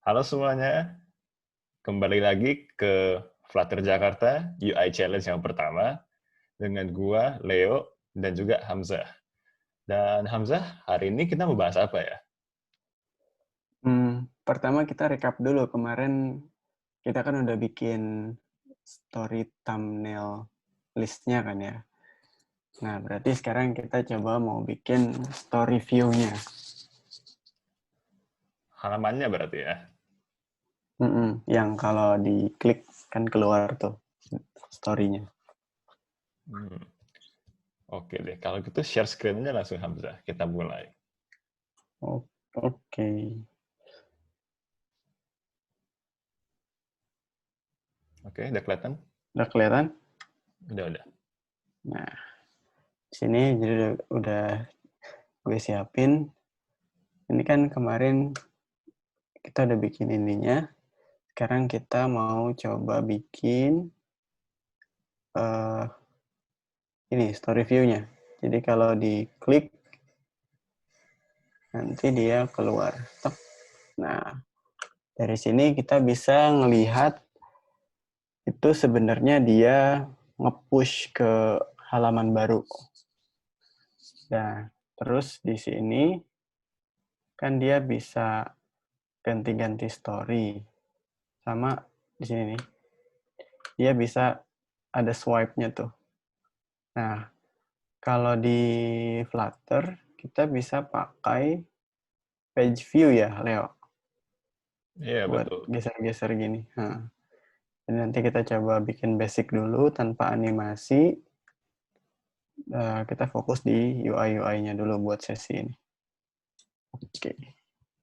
Halo semuanya, kembali lagi ke Flutter Jakarta UI Challenge yang pertama dengan gua, Leo, dan juga Hamzah. Dan Hamzah, hari ini kita mau bahas apa ya? Pertama kita recap dulu. Kemarin kita kan udah bikin story thumbnail listnya kan ya. Nah, berarti sekarang kita coba mau bikin story view-nya. Halamannya berarti ya. Yang kalau diklik kan keluar tuh story-nya. Hmm, Oke deh, kalau gitu share screen-nya langsung Hamzah. Kita mulai. Oke. Oke, udah kelihatan? Udah kelihatan? Udah. Nah, di sini jadi udah gue siapin. Ini kan kemarin kita udah bikin ininya. Sekarang kita mau coba bikin uh, ini story view-nya. Jadi kalau diklik nanti dia keluar. Nah, dari sini kita bisa ngelihat itu sebenarnya dia nge-push ke halaman baru. Nah, terus di sini kan dia bisa ganti-ganti story. Sama di sini nih. Dia bisa ada swipe-nya tuh. Nah, kalau di Flutter kita bisa pakai page view ya, Leo, Iya, buat betul. geser-geser gini. Nah, dan nanti kita coba bikin basic dulu tanpa animasi. Kita fokus di UI-UI-nya dulu buat sesi ini. Oke,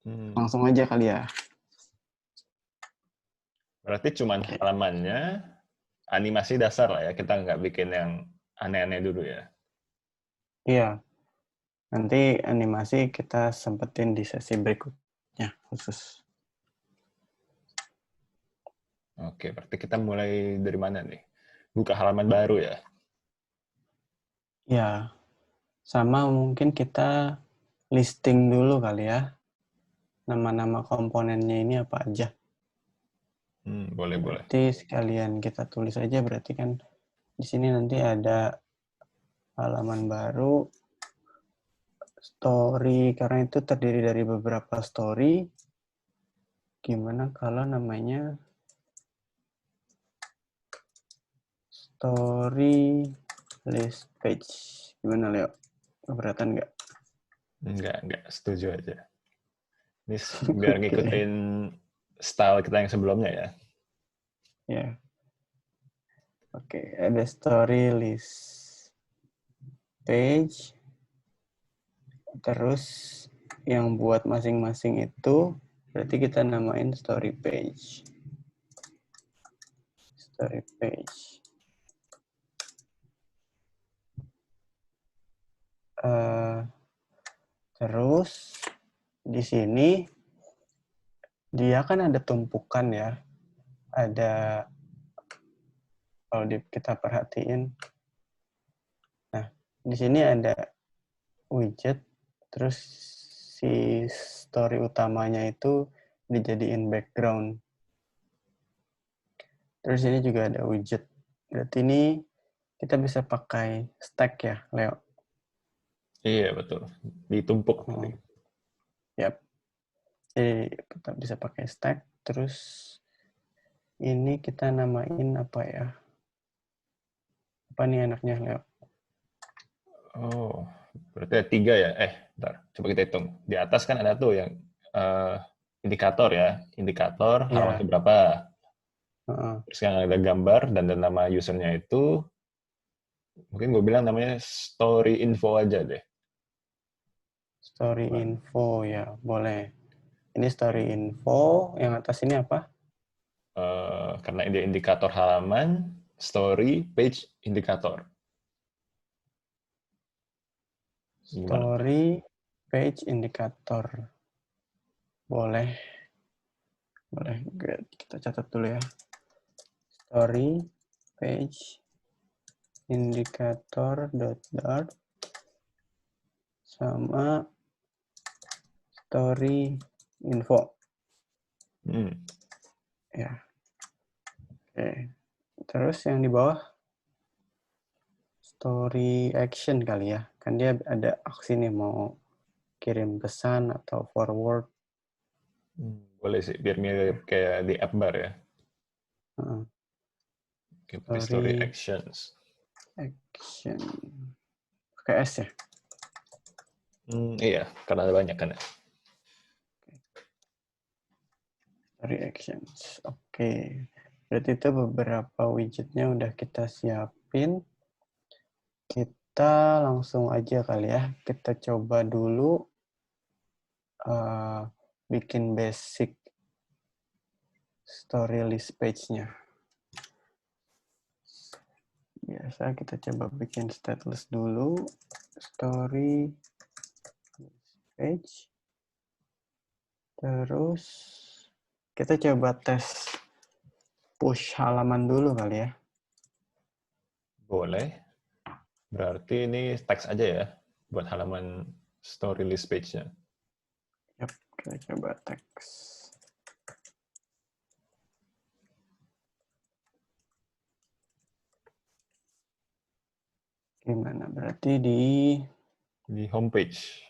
Hmm, langsung aja kali ya. Berarti cuman Oke, halamannya, animasi dasar lah ya. Kita nggak bikin yang aneh-aneh dulu ya. iya. Nanti animasi kita sempetin di sesi berikutnya khusus. Oke, berarti kita mulai dari mana nih? Buka halaman baru ya? Ya, sama mungkin kita listing dulu kali ya. Nama-nama komponennya ini apa aja. Boleh. Berarti sekalian kita tulis aja, berarti kan di sini nanti ada halaman baru, story, karena itu terdiri dari beberapa story. Gimana kalau namanya story list page? Gimana, Leo? Keberatan nggak? Enggak, setuju aja. Ini biar Oke, ngikutin style kita yang sebelumnya ya. ya. Oke, ada story list page. Terus yang buat masing-masing itu berarti kita namain story page. Story page. Uh, Terus di sini dia kan ada tumpukan ya. Ada kalau kita perhatiin. Nah, di sini ada widget, terus si story utamanya itu dijadiin background. Terus ini juga ada widget. Berarti ini kita bisa pakai stack ya, Leo. Iya, betul. Ditumpuk nanti. Oh, yap. Jadi kita bisa pakai stack. Terus ini kita namain apa ya? Apa nih enaknya, Leo? Oh, berarti ada tiga ya? Bentar. Coba kita hitung. Di atas kan ada tuh yang eh, indikator ya. Indikator halaman Ya, berapa. uh, Terus yang ada gambar dan ada nama usernya itu, mungkin gue bilang namanya story info aja deh. story Gimana? info ya, boleh. Ini story info, yang atas ini apa? Karena dia indikator halaman, story, page, indikator. Gimana tuh? Story page indikator. Boleh, boleh. Good. Kita catat dulu ya. Story page indikator dot sama story info. Hmm. Ya. Oke. Terus yang di bawah story action kali ya. Kan dia ada aksi nih mau kirim pesan atau forward. Boleh sih, biar mirip kayak di app bar ya. Heeh. Oke, pakai story Story actions. action. Pakai S ya. Iya, karena ada banyak kan ya. Story actions. Oke. Berarti itu beberapa widgetnya udah kita siapin. Kita langsung aja kali ya. Kita coba dulu bikin basic story list page-nya. Biasa kita coba bikin stateless dulu. Story list page. Terus kita coba tes push halaman dulu kali ya. Boleh. Berarti ini teks aja ya, buat halaman story list page-nya. Yap, kita coba teks. Gimana? Berarti Di homepage.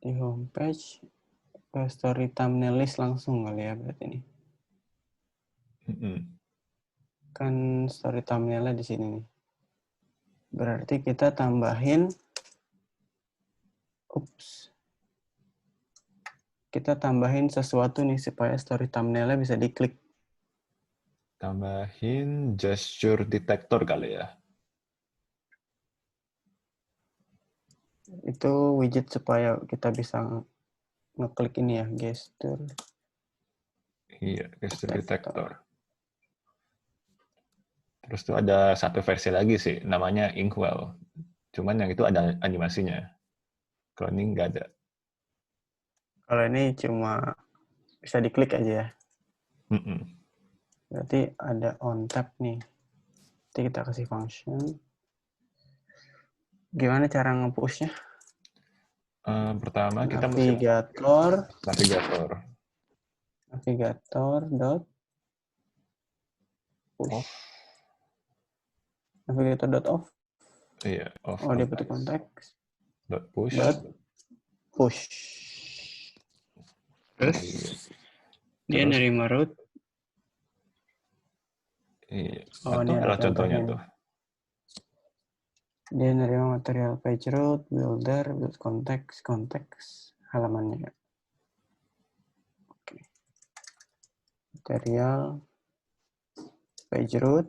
di homepage ke story thumbnail list langsung kali ya berarti ini. Kan story thumbnail-nya di sini nih. Berarti kita tambahin kita tambahin sesuatu nih supaya story thumbnail-nya bisa diklik. Tambahin gesture detector kali ya. Itu widget supaya kita bisa ngeklik ini ya, gesture Iya, gesture detector. detector. Terus tuh ada satu versi lagi sih, namanya Inkwell. Cuman yang itu ada animasinya. Kalau ini nggak ada. Kalau ini cuma bisa diklik aja ya. Berarti ada on tap nih. Nanti kita kasih function. Gimana cara nge-push-nya? Pertama kita mesti Navigator dot push. off. Navigator dot off. Iya, off Oh, dia butuh konteks. dot push. Dot push. Terus dia Terus nerima root. iya. Oh, Atau ini ada ada contohnya contohnya. tuh. Dia nerima material page root, builder, build context, halamannya. Oke. Material page root,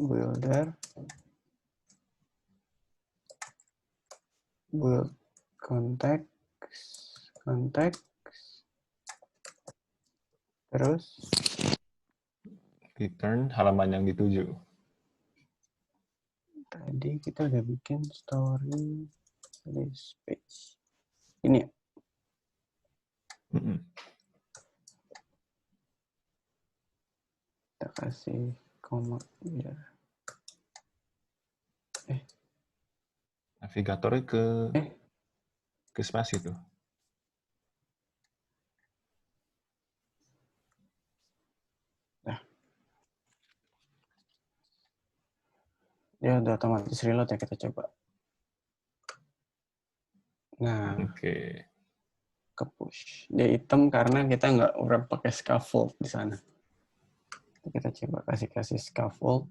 builder, build context, terus Return halaman yang dituju. tadi kita udah bikin story list page. Ini ya? Kita kasih koma biar. Navigatornya ke spasi tuh. Nah, dia udah otomatis reload ya, kita coba. Nah, ke push. Dia hitam karena kita nggak wrap pakai scaffold di sana. Kita coba kasih scaffold.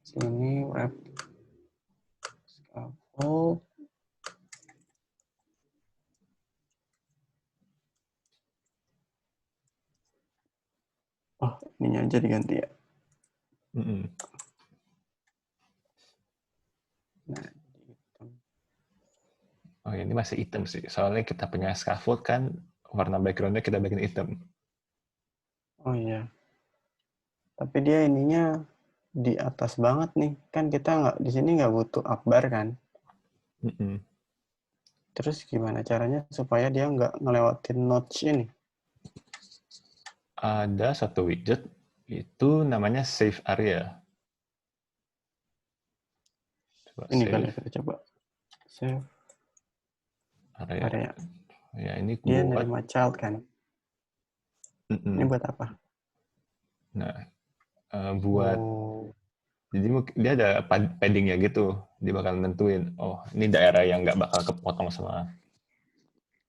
Sini wrap scaffold. Oh, ininya aja diganti ya. Nah, hitam. Oh, ini masih hitam sih. Soalnya kita punya scaffold kan warna background-nya kita bikin hitam. Oh iya. Tapi dia ininya di atas banget nih. Kan kita nggak di sini nggak butuh up bar kan. Terus gimana caranya supaya dia nggak ngelewatin notch ini? Ada satu widget, itu namanya save area. Coba Ini save. kali ya, kita coba. Save area. area. Ya ini Dia buat nerima child kan? Ini buat apa? Nah, buat Oh, jadi dia ada paddingnya gitu. Dia bakal nentuin, oh ini daerah yang nggak bakal kepotong sama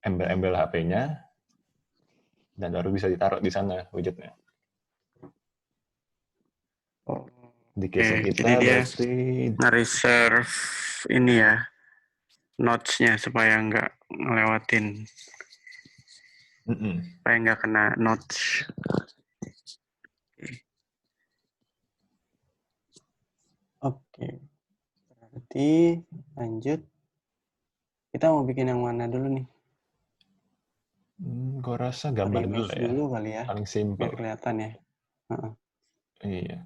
embel-embel HP-nya, dan baru bisa ditaruh di sana widgetnya. Di case oke. kita Jadi dia berarti nge-reserve ini ya, notes-nya supaya nggak ngelewatin, supaya nggak kena notes. Oke, berarti lanjut. Kita mau bikin yang mana dulu nih? gue rasa gambar dulu Image ya, dulu kali ya, paling biar simple. kelihatan ya. Iya.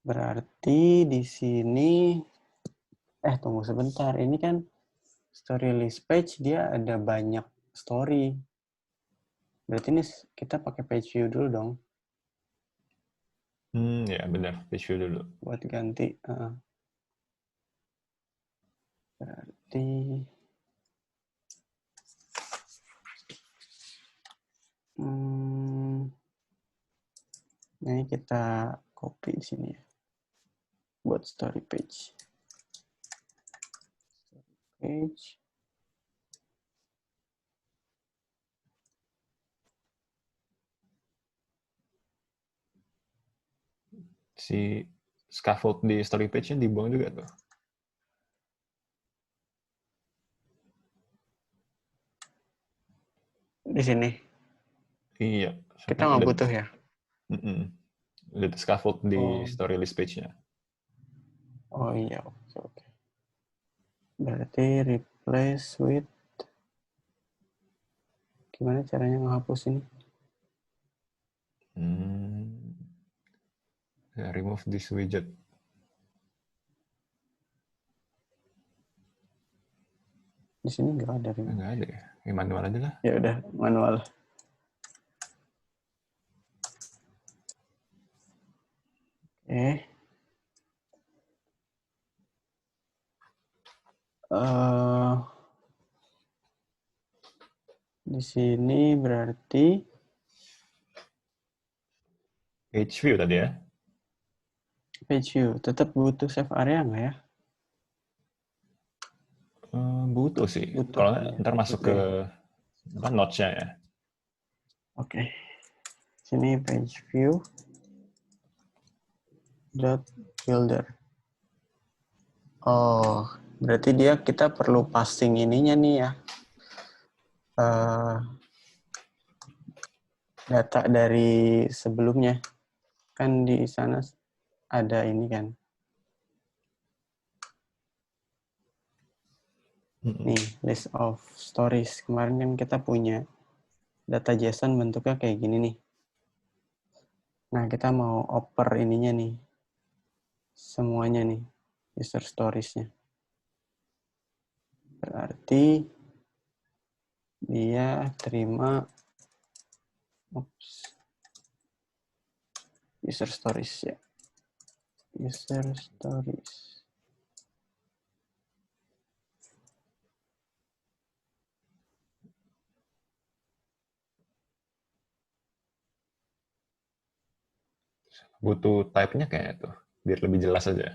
Berarti di sini, tunggu sebentar. Ini kan story list page, dia ada banyak story. Berarti ini kita pakai page view dulu dong, Ya benar, page view dulu. buat ganti. Berarti ini kita copy di sini ya, buat story page. Page. Si scaffold di story page-nya dibuang juga tuh. Di sini. Iya. Kita nggak butuh ya? Lihat scaffold di Oh, story list page-nya. oh iya, oke. Berarti replace with, gimana caranya menghapus ini? Ya, remove this widget. Di sini nggak ada remove. Nggak ada ya. Ini manual aja lah. Ya udah, manual. Di sini berarti Page view tadi ya. page view. Tetap butuh save area nggak ya? Butuh sih. Butuh Kalau kan ya? ntar masuk Butuh ke ya? notes-nya ya. Oke. Sini page view dot builder. Oh, berarti kita perlu passing ininya nih ya. Data dari sebelumnya. Kan di sana ada ini kan. Nih, list of stories. Kemarin kan kita punya data JSON bentuknya kayak gini nih. Nah, kita mau oper ininya nih. Semuanya nih. User stories-nya. Berarti dia terima user stories ya. User stories. Butuh type-nya kayak tuh. Biar lebih jelas aja.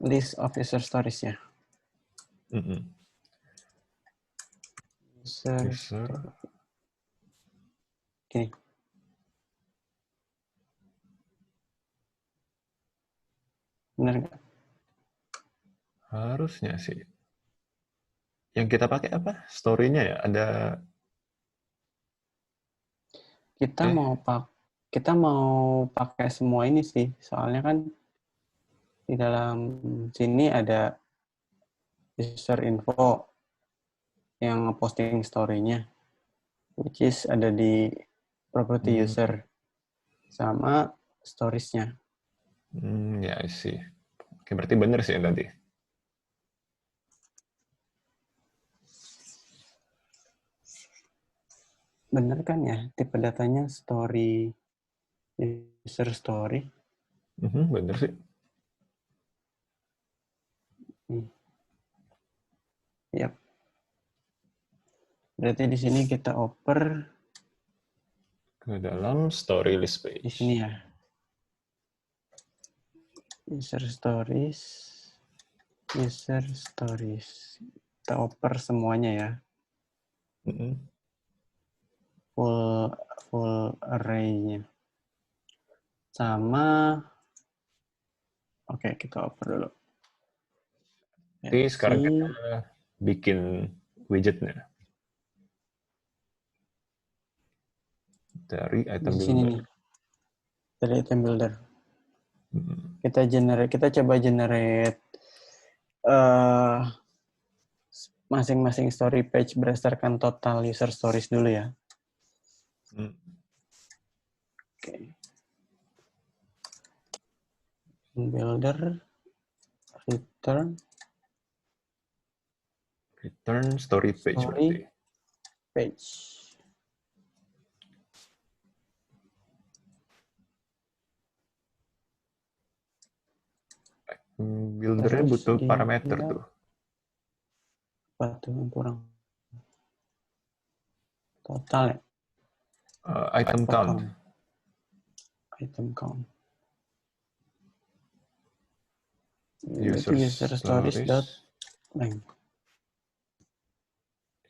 List of user stories ya. User. Gini. Benar nggak? Harusnya sih. Yang kita pakai apa? Story-nya ya? Ada Kita mau pakai semua ini sih. Soalnya kan di dalam sini ada user info yang posting story-nya, which is ada di property user sama stories-nya. Ya sih. Oke, berarti bener sih yang tadi. Bener kan ya? Tipe datanya story, user story. Bener sih. Yap. Berarti di sini kita oper Ke dalam story list di page. sini ya. User stories. Kita oper semuanya ya. Full array-nya. Sama oke, kita oper dulu. Jadi sekarang kita bikin widgetnya dari item di sini builder. nih. Dari item builder. Kita coba generate masing-masing story page berdasarkan total user stories dulu ya. Oke. Builder return story page berarti. Page. Buildernya butuh parameter dia, tuh. Apa tuh yang kurang? Total ya? Item count. Item count. User stories. Blank.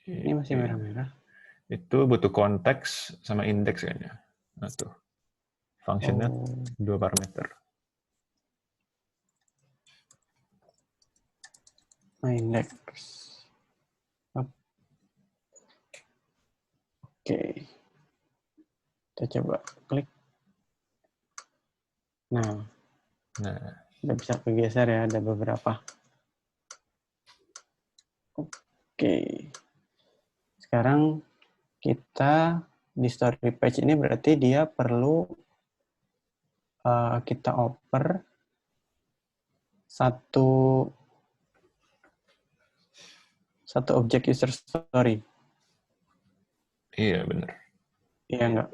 Ini masih merah-merah. Itu butuh konteks sama indeks kayaknya. Nah tuh. Functionnya 2 parameter. Index. Oke. Kita coba klik. Nah. Udah bisa kegeser ya, ada beberapa. Oke. Sekarang kita di story page ini berarti dia perlu kita oper satu objek user story. Iya, benar. Iya enggak?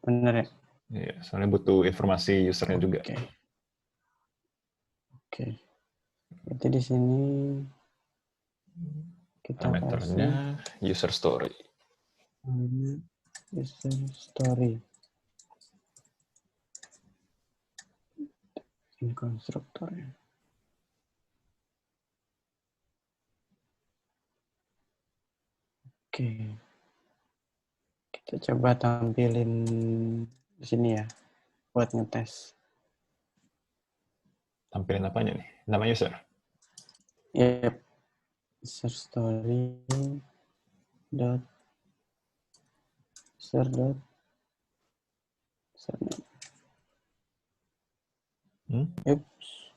Benar ya? Iya, soalnya butuh informasi usernya juga. Oke. Berarti di sini kita parameternya user story. User story. Ini konstruktornya. Oke. Kita coba tampilin di sini ya, buat ngetes. Tampilin apanya nih? Nama user? Yep. User story dot user dot username. Oops.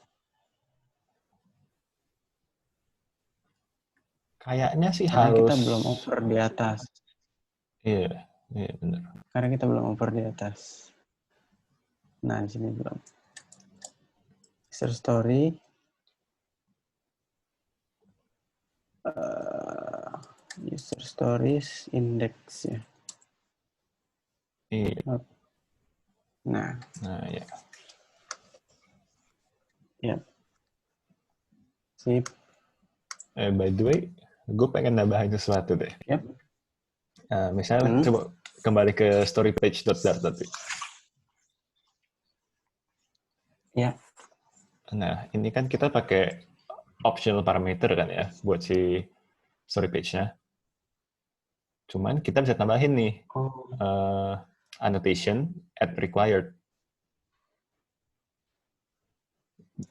Kayaknya sih Karena harus. kita belum over di atas. Iya, benar. Karena kita belum over di atas. Nah, di sini belum. User story. User stories index ya. Iya. Nah, ya. Yep. Sip. By the way, gue pengen nambahin sesuatu deh. Yep. Misalnya coba kembali ke story page.dart tadi. Ya. Nah, ini kan kita pakai optional parameter kan ya buat si story page-nya. Cuman kita bisa tambahin nih annotation at required.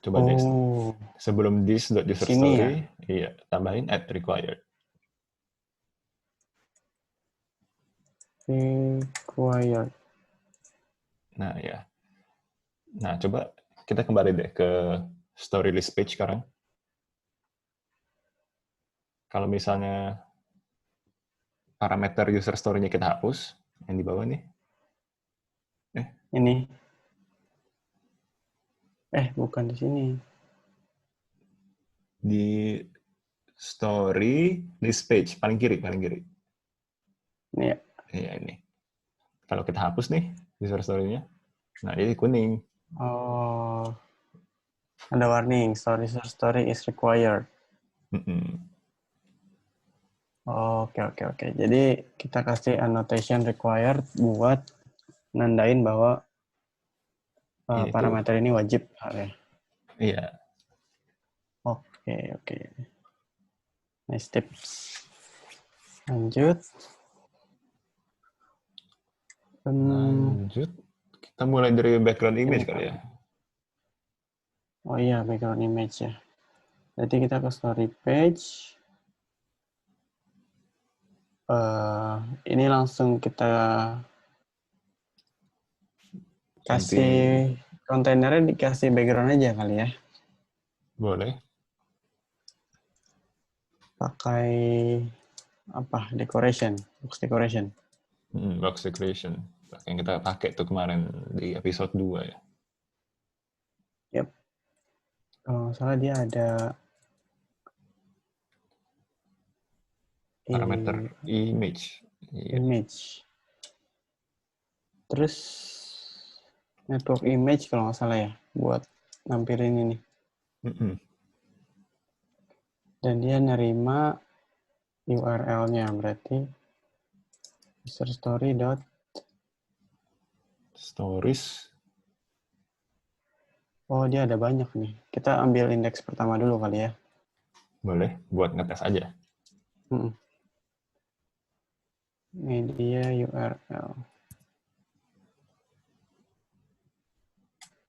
Coba deh sebelum this.userStory, iya, tambahin at required. Required. Nah, ya. Nah, coba kita kembali deh ke story list page sekarang. Kalau misalnya parameter user story-nya kita hapus, yang di bawah nih. Ini. Bukan di sini. Di story list page, paling kiri. Ini ya? Iya, ini. Kalau kita hapus nih user story-nya, nah ini kuning. Oh, ada warning, story is required. Mm-mm. Oke, oke, oke. Jadi kita kasih annotation required buat nandain bahwa Iya, itu. parameter ini wajib. Ya. Iya. Oke, oke. Nice tips. Lanjut. Lanjut. Kita mulai dari background Ini image apa? kali ya. Oh iya, background image ya. Jadi kita ke story page. Ini langsung kita Ganti. kasih kontainernya, dikasih background aja kali ya. Boleh. Pakai apa? Decoration, box decoration. Box decoration. Yang kita pakai tuh kemarin di episode 2 ya. Yep. Kalau nggak salah dia ada Parameter image. Iya. image. Terus network image kalau nggak salah ya, buat nampilin ini. Mm-mm. Dan dia nerima URL-nya, berarti user story dot. Stories. Oh, dia ada banyak nih. Kita ambil indeks pertama dulu kali ya. Boleh. Buat ngetes aja. Hmm. Media URL.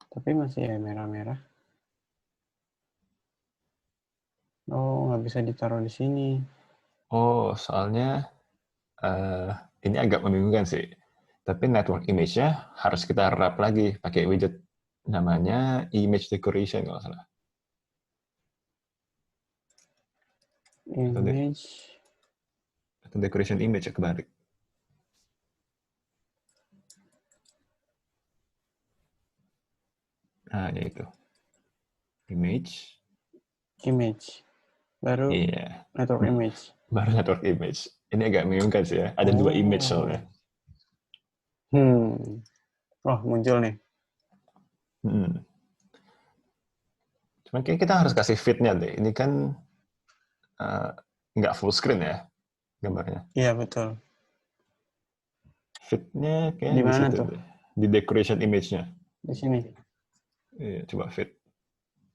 Tapi masih ya merah-merah. Oh, nggak bisa ditaruh di sini. Oh, soalnya ini agak membingungkan sih. Tapi network image-nya harus kita wrap lagi pakai widget namanya image decoration kalau nggak salah. Image. Atau decoration image ya kebalik. Nah, ya itu. Image. Image. Baru Iya. network image. Baru network image. Ini agak membingungkan sih ya. Ada dua image Oh. soalnya. Oh, muncul nih. Hmm. Cuman kayak kita harus kasih fit-nya deh. Ini kan nggak full screen ya gambarnya. Iya, betul. Fit-nya Di kayak di mana situ tuh? deh. Di decoration image-nya. Di sini. Iya, coba fit.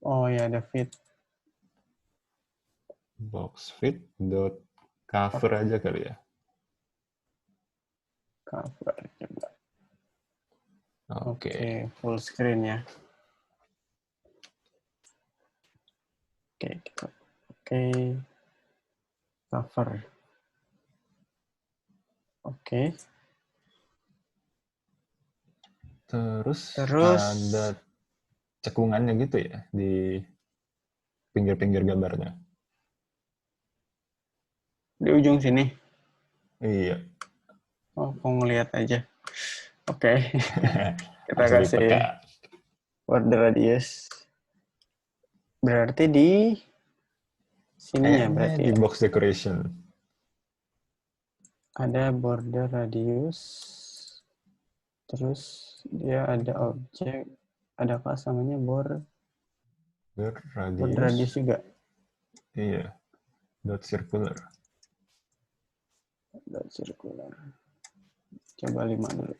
Oh ya, ada fit. Box fit dot cover aja kali ya. Cover. Coba. Oke. Oke, full screen ya. Oke, kita oke. Cover. Oke. Terus Terus ada cekungannya gitu ya di pinggir-pinggir gambarnya. di ujung sini. Iya. Oh, mau ngeliat aja. Oke. Kita Langsung kasih ditekan. border radius. Berarti di sininya Kayaknya berarti di ya. box decoration. Ada border radius. Terus dia ada objek. Ada kelas namanya border radius Radius. juga. Iya. Dot circular. Dot circular. Coba 5 dulu.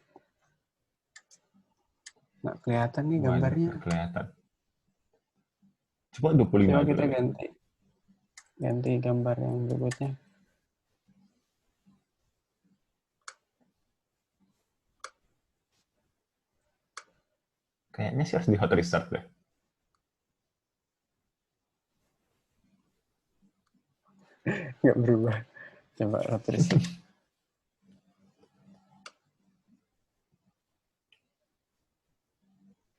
Nggak kelihatan nih Waduh, gambarnya. nggak kelihatan. Coba 25 Coba dulu kita deh. ganti gambar yang berikutnya. Kayaknya sih harus di hot restart deh. Nggak berubah. Coba terus.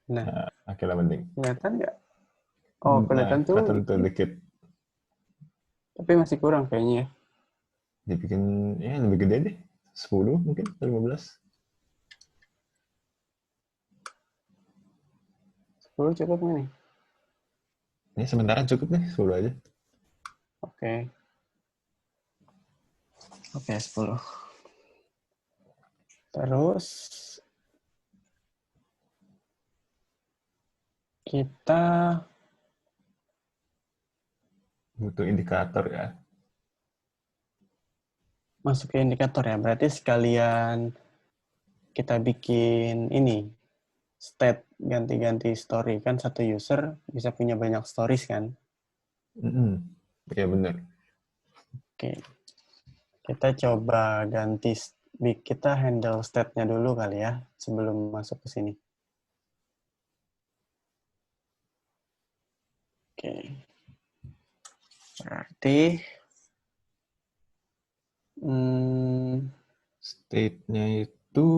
Nah, Nah, akhirnya mending. kelihatan nggak? Oh, Nah, kelihatan tuh kelihatan tuh dikit. dikit. Tapi masih kurang kayaknya ya. Dibikin ya lebih gede deh. 10 mungkin, 15. 10 cukup nggak nih? Ini sementara cukup nih, 10 aja. Oke. Oke, 10. Terus Kita butuh indikator ya. masuk ke indikator ya. Berarti sekalian kita bikin ini, state ganti-ganti story. Kan satu user bisa punya banyak stories kan. Iya benar. Oke, kita coba ganti, kita handle state-nya dulu kali ya, sebelum masuk ke sini. Oke, berarti State-nya itu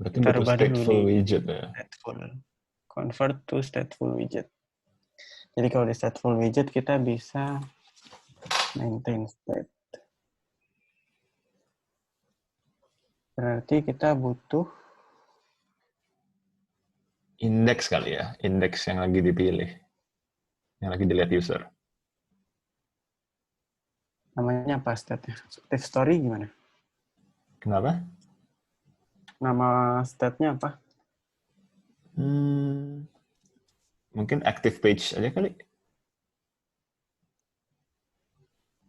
berarti kita butuh rubah dulu stateful di widget ya. stateful. Convert to stateful widget. Jadi kalau di stateful widget kita bisa maintain state. Berarti kita butuh Indeks kali ya, indeks yang lagi dipilih, yang lagi dilihat user. namanya apa state-nya? Active story gimana? Kenapa? Nama state-nya apa? Mungkin active page aja kali.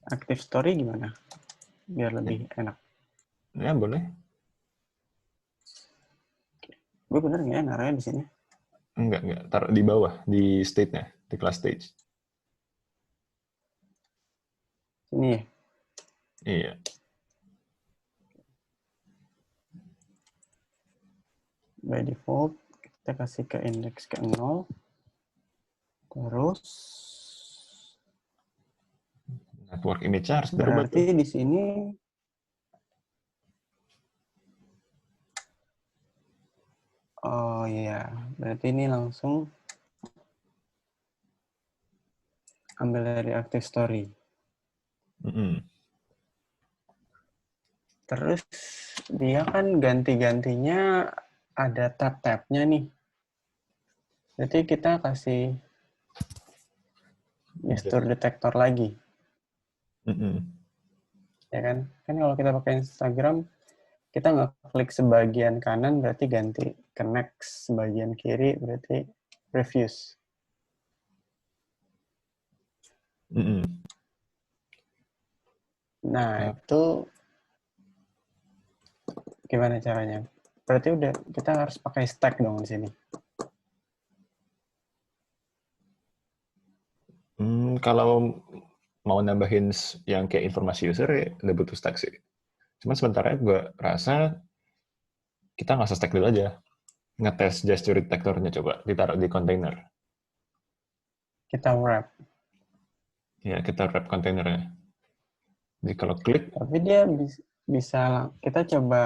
Active story gimana? Biar lebih enak. Ya boleh. Gue bener nggak ya naruhnya di sini? Enggak. Taruh di bawah, di state-nya, di class stage. Sini ya? Iya. By default, kita kasih ke indeks ke 0. Terus, Network image-nya harus berubah berarti tuh. di sini oh iya, berarti ini langsung ambil dari active story. Terus dia kan ganti-gantinya ada tab-tabnya nih. Berarti kita kasih gesture detektor lagi. Ya kan? Kan kalau kita pakai Instagram, kita nggak klik sebagian kanan berarti ganti ke next, sebagian kiri berarti reviews. Nah, itu gimana caranya? Berarti udah kita harus pakai stack dong di sini. Kalau mau nambahin yang kayak informasi user ya udah butuh stack sih. Cuman sementara gue rasa kita nggak usah stack dulu aja. Ngetes gesture detector-nya coba ditaruh di container. Kita wrap. Ya, kita wrap kontainernya. Jadi kalau klik, Tapi dia bisa, kita coba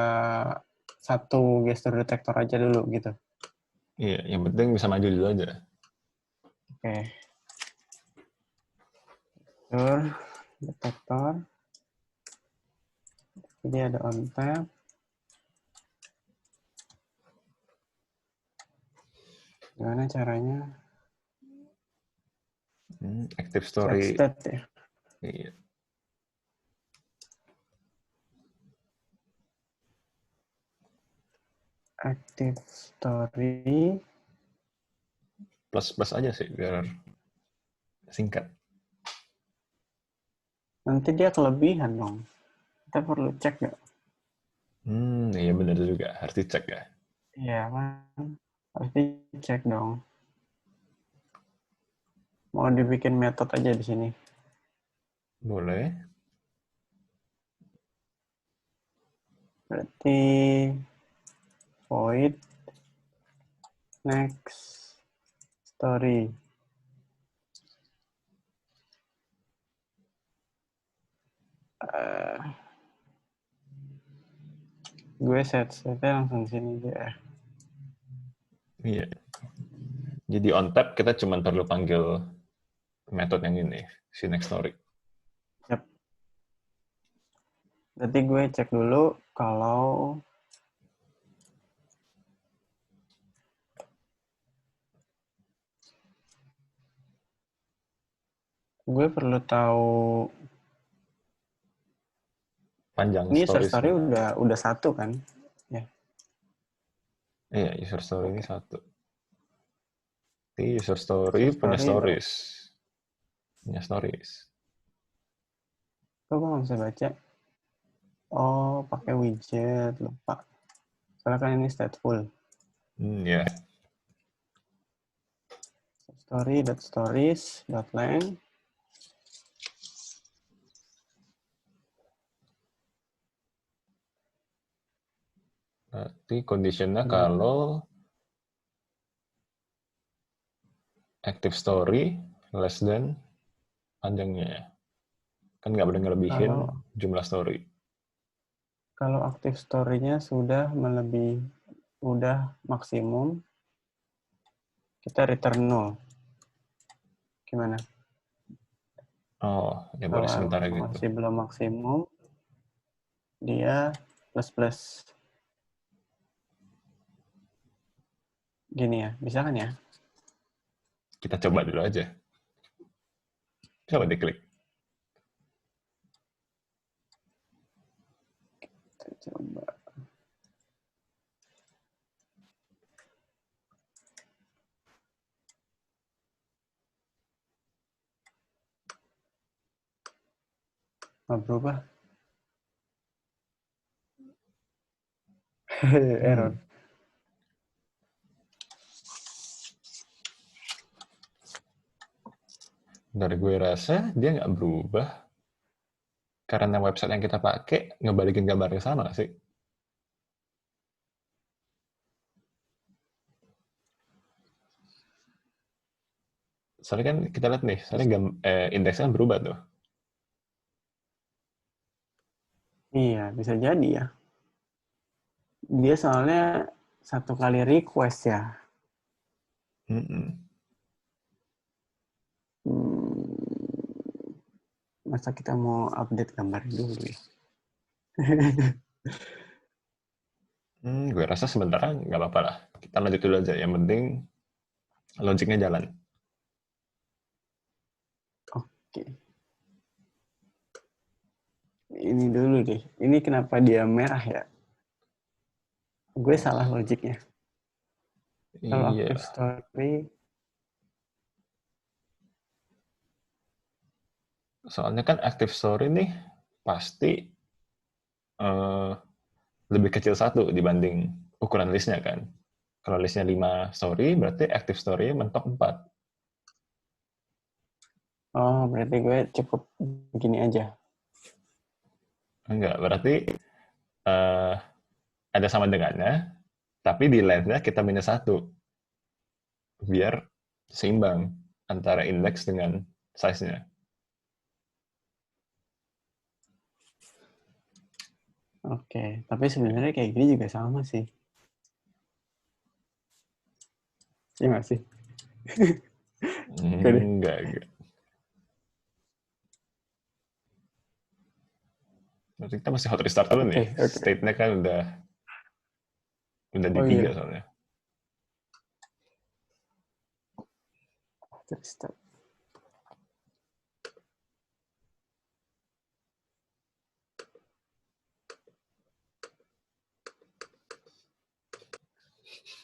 satu gesture detector aja dulu gitu. iya, yang penting bisa maju dulu aja. Oke. Gesture detector. Jadi ada on tab. Gimana caranya? Active Set story. state ya. Iya. Active story. Plus aja sih biar singkat. Nanti dia kelebihan dong. Kita perlu cek nggak? Iya benar juga. Harus dicek ya. Iya kan. Harus dicek dong. Mau dibikin metode aja di sini. Boleh. Berarti void next story. Gue setnya langsung sini aja. Iya. Jadi on tab kita cuma perlu panggil metode yang ini, si next story. Yep. Berarti gue cek dulu kalau gue perlu tahu Panjang ini user stories. story udah satu kan? Ya. Iya, user story ini satu. user story User punya story dong. stories. Punya stories. Kok gue nggak bisa baca? Oh, pakai widget. Lupa. Soalnya kan ini stateful. Ya. Story.stories.lang. Berarti conditionnya kalau active story less than panjangnya. Kan nggak boleh ngelebihin jumlah story. Kalau active story-nya sudah maksimum, kita return null. Gimana? Oh, ya boleh Kalau sementara gitu. masih belum maksimum, dia plus. Gini ya, bisa kan ya? Kita coba dulu aja. Coba diklik. Kita coba. Nggak berubah. Error. Dari gue rasa dia nggak berubah karena website yang kita pakai ngebalikin gambar ke sana sih. Soalnya kan kita lihat nih, soalnya indeksnya kan berubah tuh. Iya, bisa jadi ya. Dia soalnya satu kali request ya. Masa kita mau update gambar dulu ya? Gue rasa sementara nggak apa-apa lah. Kita lanjut dulu aja. Yang penting logiknya jalan. Oke. Ini dulu deh. Ini kenapa dia merah ya? Gue salah logiknya. Kalau Iya. active story, Soalnya kan active story nih pasti eh, lebih kecil satu dibanding ukuran listnya kan. Kalau listnya 5 story, berarti active story mentok 4. oh berarti gue cukup begini aja. Enggak, berarti eh, ada sama dengannya, tapi di length-nya kita minus 1. Biar seimbang antara indeks dengan size-nya. Oke, tapi sebenarnya kayak gini juga sama sih. Iya nggak sih? Oke deh. Enggak. Berarti kita masih hot restart dulu nih. Oke. State-nya kan udah di Oh 3 iya, soalnya. restart.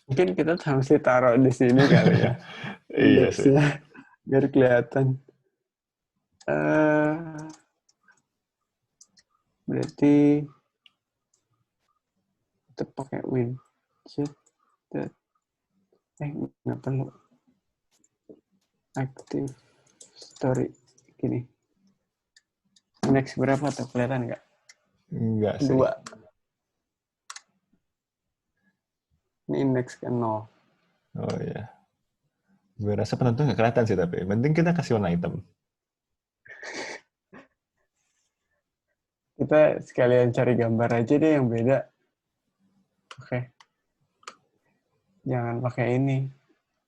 Mungkin kita mesti taruh di sini kali ya. Iya sih. Indeksnya biar kelihatan. eh Berarti kita pakai widget. Nggak perlu. Active story. Gini. Next berapa tuh? Kelihatan nggak? Enggak sih. 2. Ini indeks ke 0. Oh iya. Gue rasa penonton nggak kelihatan sih tapi. Penting kita kasih warna hitam. Kita sekalian cari gambar aja deh yang beda. Oke. Jangan pakai ini.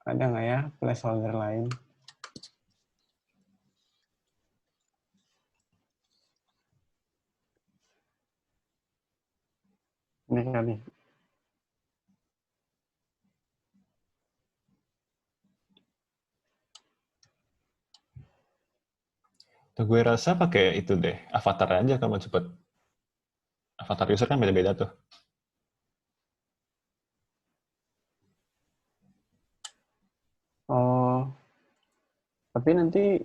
Ada nggak ya placeholder lain? Ini kali. Tuh, gue rasa pakai itu deh. Avatar aja kalau mau cepet. Avatar user kan beda-beda tuh. Oh, Tapi nanti,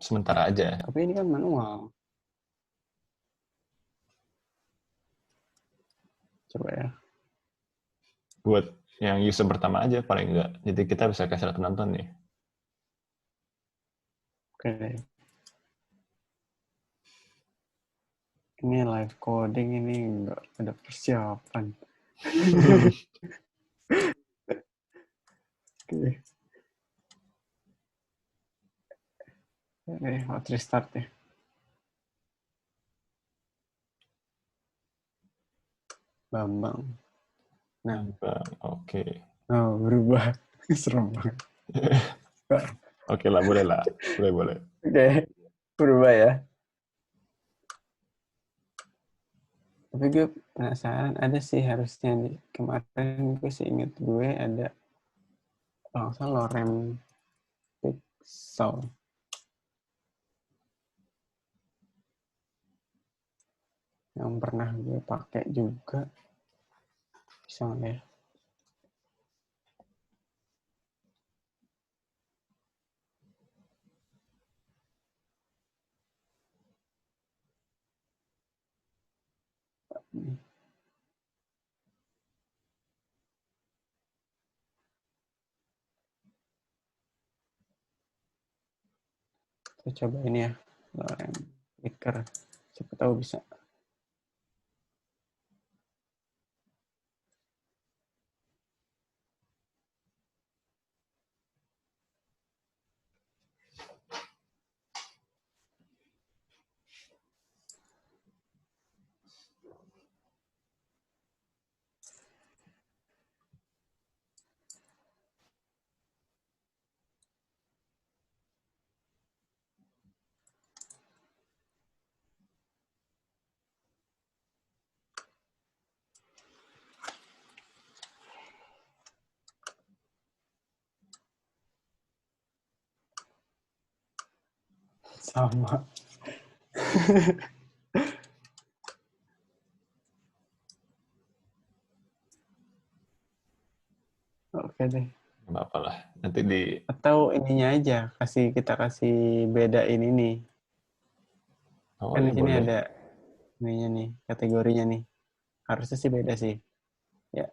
Sementara aja. tapi ini kan manual. Coba ya. Buat yang user pertama aja paling enggak. Jadi kita bisa kasih lihat penonton nih. Oke deh. Ini live coding, ini nggak ada persiapan. Oke. Hot restart ya. Bambang. Nah, Oke. oh, berubah. Serem banget. Oke lah, boleh lah. Boleh. Oke, berubah ya. Tapi gue penasaran, ada sih harusnya nih. Kemarin gue sih inget gue ada, kalau nggak salah lorem pixel. Yang pernah gue pakai juga. Bisa nggak ya? Nih. Kita coba ini ya, lorem flicker. Siapa tahu bisa. Sama. Oke deh. Nggak apa-apa lah. Nanti di... Atau ininya aja, kita kasih bedain ini. Oh Kan ya di sini boleh. ada ininya nih, kategorinya nih. Harusnya sih beda sih. Ya.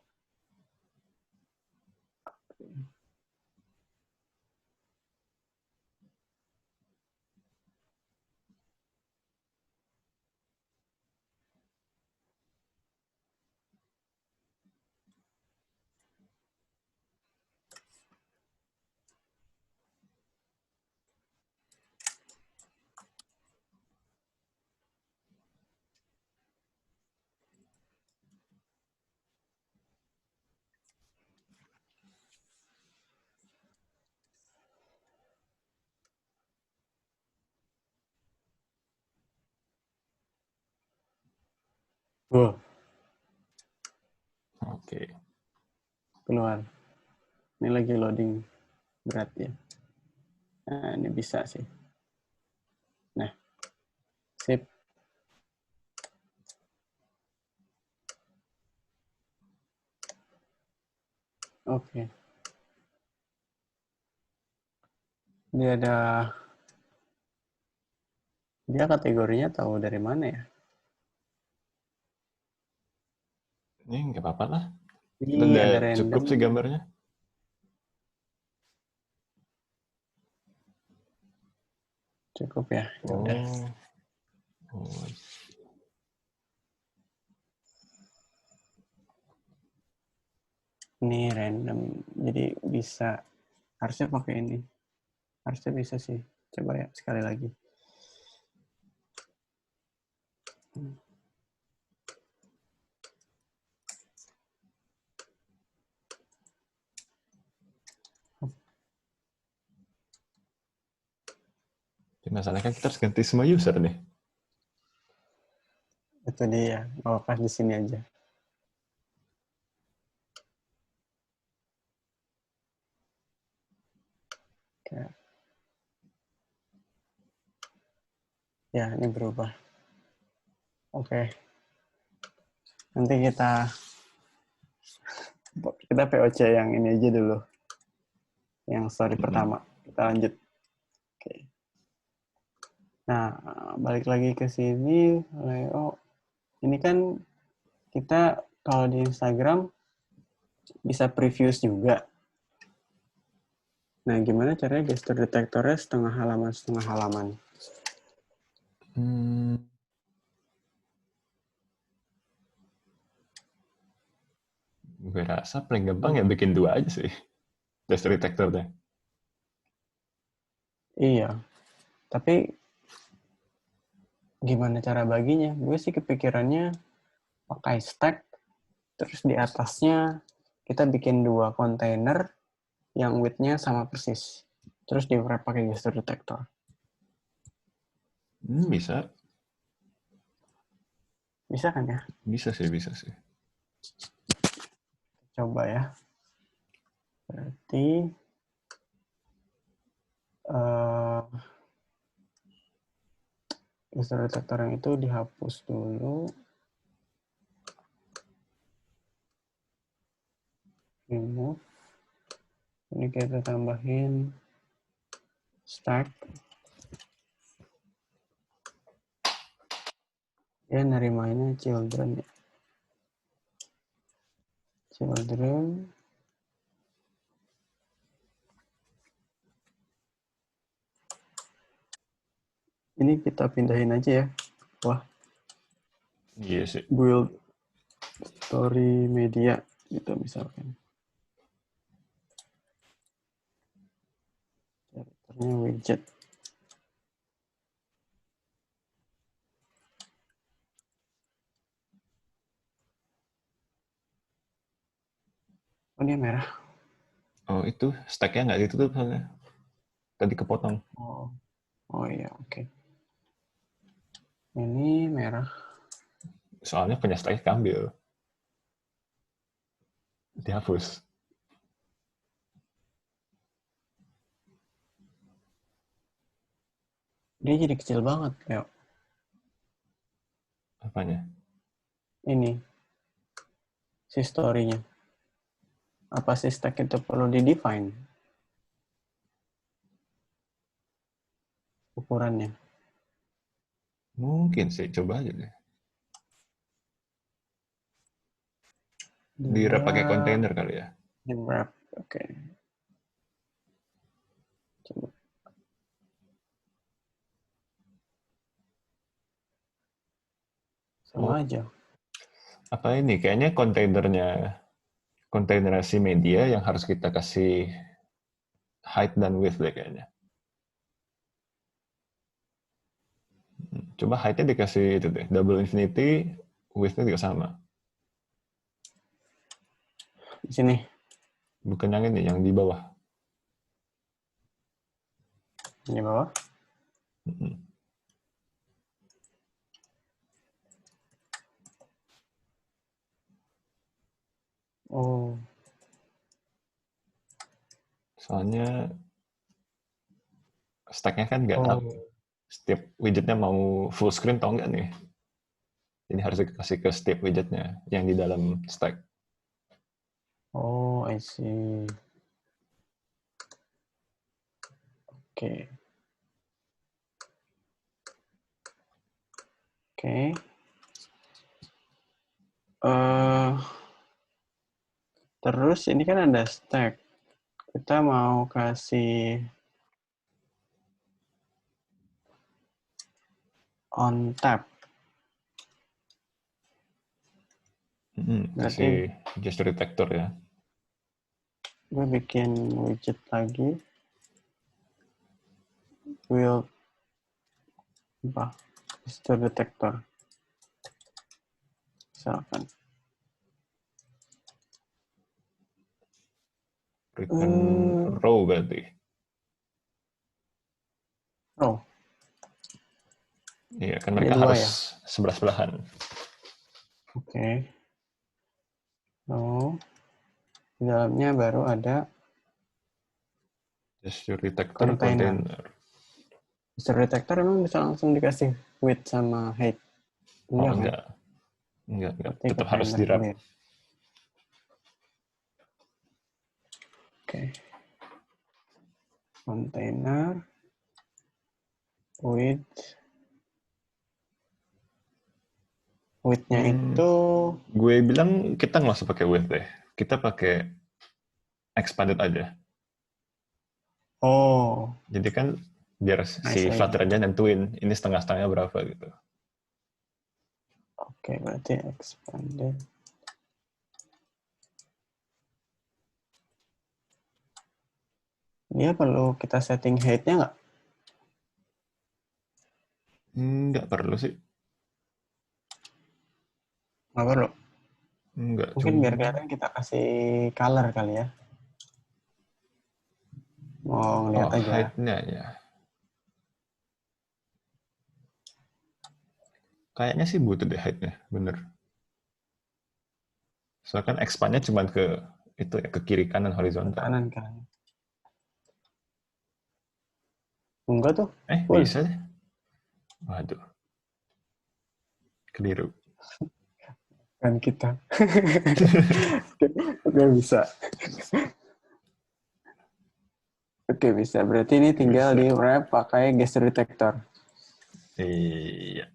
Wow, Oke. keluar. Ini lagi loading berat ya. Nah, ini bisa sih. Nah, sip. Oke. Dia kategorinya tahu dari mana ya? Ini nggak apa-apa lah. Kita Ini udah ada cukup random. sih gambarnya. Cukup ya. Ya udah. Oh. Ini random. Jadi bisa, harusnya pakai ini. Harusnya bisa sih. Coba ya sekali lagi. Masalahnya kan kita harus ganti semua user nih. Itu dia. Oh, pas di sini aja. Oke. Ya, ini berubah. Oke. Nanti kita POC yang ini aja dulu. yang story pertama. Kita lanjut. Oke. Nah, balik lagi ke sini, Leo. Ini kan kita kalau di Instagram bisa previews juga. Nah, gimana caranya gesture detektornya setengah halaman? Gue rasa paling gampang ya bikin 2 aja sih. Gesture detectornya. Iya, tapi gimana cara baginya? Gue sih kepikirannya pakai stack, terus di atasnya kita bikin 2 kontainer yang width-nya sama persis. Terus di wrap pakai gesture detector. Bisa. Bisa kan ya? Bisa sih. Coba ya. Berarti gesture detector yang itu dihapus dulu. Remove. Ini kita tambahin stack. Ya, nerimanya children ya. Children. Ini kita pindahin aja ya. Wah, Iya sih. build story media gitu misalkan. Karakternya widget. Oh, dia merah. Oh, itu stack-nya nggak ditutup soalnya. Tadi kepotong. Oh iya, oke. Ini merah. Soalnya punya stack keambil. Dihapus. Dia jadi kecil banget, Leo. Apanya? Ini, si story-nya. Apa si stack itu perlu di-define ukurannya? Mungkin sih, coba aja deh. Di wrap pakai kontainer kali ya. Di wrap, oke. Coba. Sama aja. Apa ini? Kayaknya kontainer si media yang harus kita kasih height dan width deh kayaknya. Coba height-nya dikasih itu deh, double infinity, width-nya juga sama. Di sini. Bukan yang ini, yang di bawah. Di bawah. Oh. Soalnya stack-nya kan nggak tahu setiap widgetnya mau full screen atau enggak nih. Jadi harus dikasih ke setiap widgetnya yang di dalam stack. Oh, I see. Oke. Oke. Terus ini kan ada stack. Kita mau kasih on tab. Berarti Kasih gesture detector ya. gue bikin widget lagi. Build apa? Gesture detector. Misalkan. Berikan row berarti. Oh, Iya, kan ada mereka 2 harus ya? sebelah-sebelahan. Oke. Oh, di dalamnya baru ada Gesture detector container. container. Gesture detector emang bisa langsung dikasih width sama height? Oh, Enggak kan? enggak. Enggak. Berarti Tetap harus container di wrap. dulu ya. Oke. container width-nya itu Gue bilang kita nggak usah pakai width deh. Kita pakai expanded aja. Jadi kan biar si Flutter aja nentuin ini setengah-setengahnya berapa gitu. Oke, berarti expanded. Dia perlu kita setting height-nya nggak? Nggak perlu sih. Nggak perlu. Nggak, Mungkin biar kelihatan kita kasih color kali ya. Mau ngeliat aja. Height-nya ya. Kayaknya sih butuh deh height-nya, bener. Soalnya kan expand-nya cuma ke itu ya, ke kiri kanan horizontal. Kanan kan. Enggak tuh. Bisa deh. Waduh. Keliru. Kan kita. Oke, bisa. Oke, bisa. Berarti ini tinggal di wrap pakai gesture detector. Iya.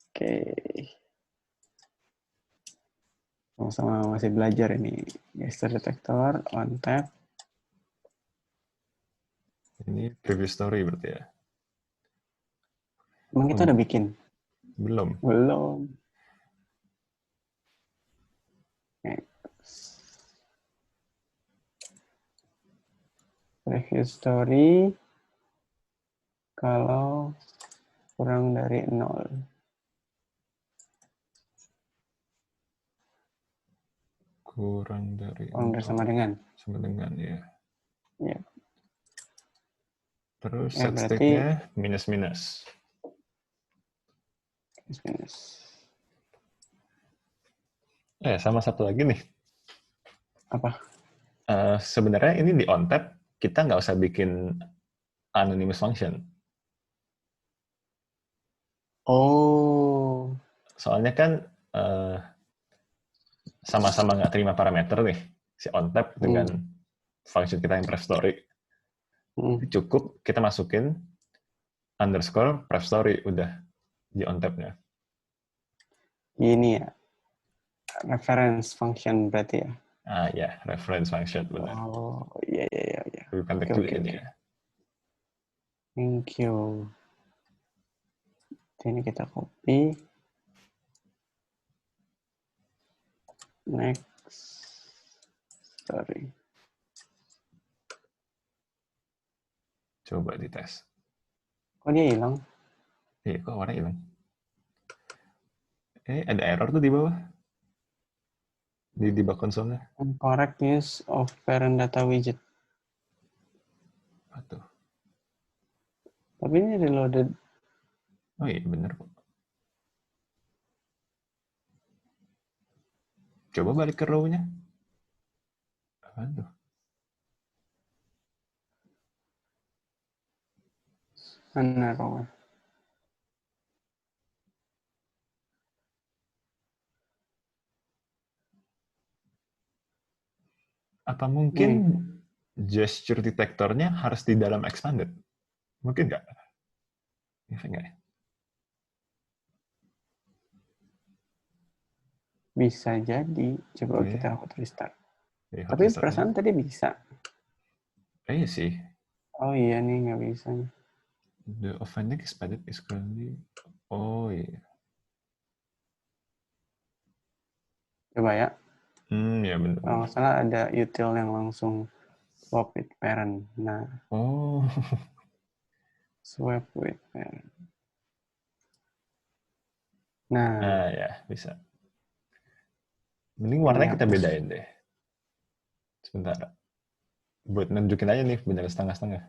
Oke. Sama-sama masih belajar ini. Gesture detector, on tap. Ini preview story berarti ya? Emang kita udah bikin? Belum. Belum. Preview story kalau kurang dari 0. Kurang dari sama dengan. Sama dengan, ya. Ya. Terus Ya, set berarti state-nya minus-minus. Sama satu lagi nih. Apa? Sebenarnya ini di ONTAP, kita nggak usah bikin anonymous function. Soalnya kan sama-sama nggak terima parameter nih, si ONTAP dengan function kita yang pref story. Cukup kita masukin underscore pref story, udah di ONTAP-nya. Ini ya, reference function berarti ya? Ya, reference function, benar. Iya. Bukan ini ya. Thank you. Ini kita copy. Next. Sorry. Coba dites. Kok dia hilang? Iya, kok warna hilang? Ada error tuh di bawah. Di debug console-nya. Incorrect use of parent data widget. Aduh. Tapi ini reloaded. Oh iya, bener kok. Coba balik ke row-nya. Aduh. Mana row? Apa mungkin gesture detectornya harus di dalam expanded? Mungkin nggak? Bisa nggak ya? Bisa jadi. Coba kita hot restart. Hot Tapi restart perasaan tadi bisa. Iya sih. Oh iya nih, nggak bisa. The offending expanded is currently... Oh iya. Coba ya. Ya benar. Kalau nggak salah ada util yang langsung swap with parent. Nah. Swap with parent. Nah. Ya, bisa. Mending warnanya kita bedain deh. Sebentar. Buat nunjukin aja nih, bener setengah-setengah.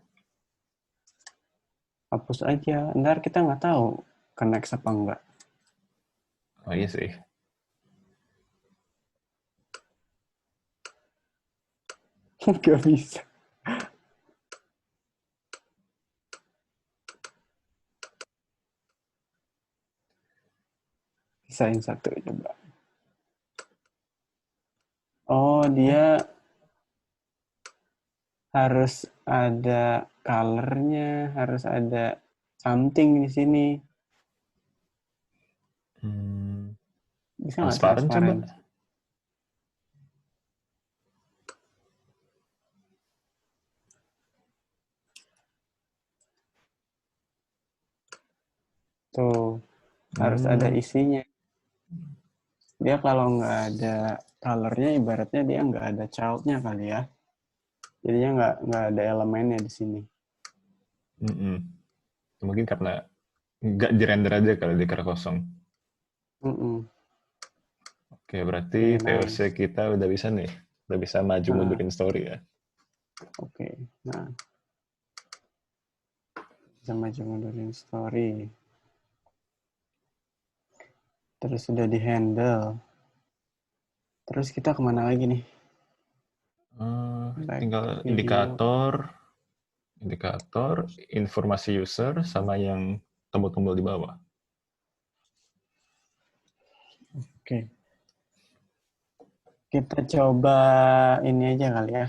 Hapus aja. Ntar kita nggak tahu connect apa enggak. Oh iya sih. Nggak bisa. Pisahin satu coba. Oh, dia harus ada color-nya, harus ada something di sini. Bisa nggak Transparan coba. transparan? Tuh, harus ada isinya. Dia kalau nggak ada color-nya, ibaratnya dia nggak ada child-nya kali ya. Jadinya nggak ada elemennya di sini. Mungkin karena nggak di-render aja kalau di kertas kosong. Oke, berarti Oke, VOC nice. kita udah bisa nih. Udah bisa maju mundurin story ya. Oke, nah. Bisa maju mundurin story. Terus sudah di-handle. Terus kita kemana lagi nih? Back Tinggal video. indikator, informasi user, sama yang tombol-tombol di bawah. Oke. Kita coba ini aja kali ya.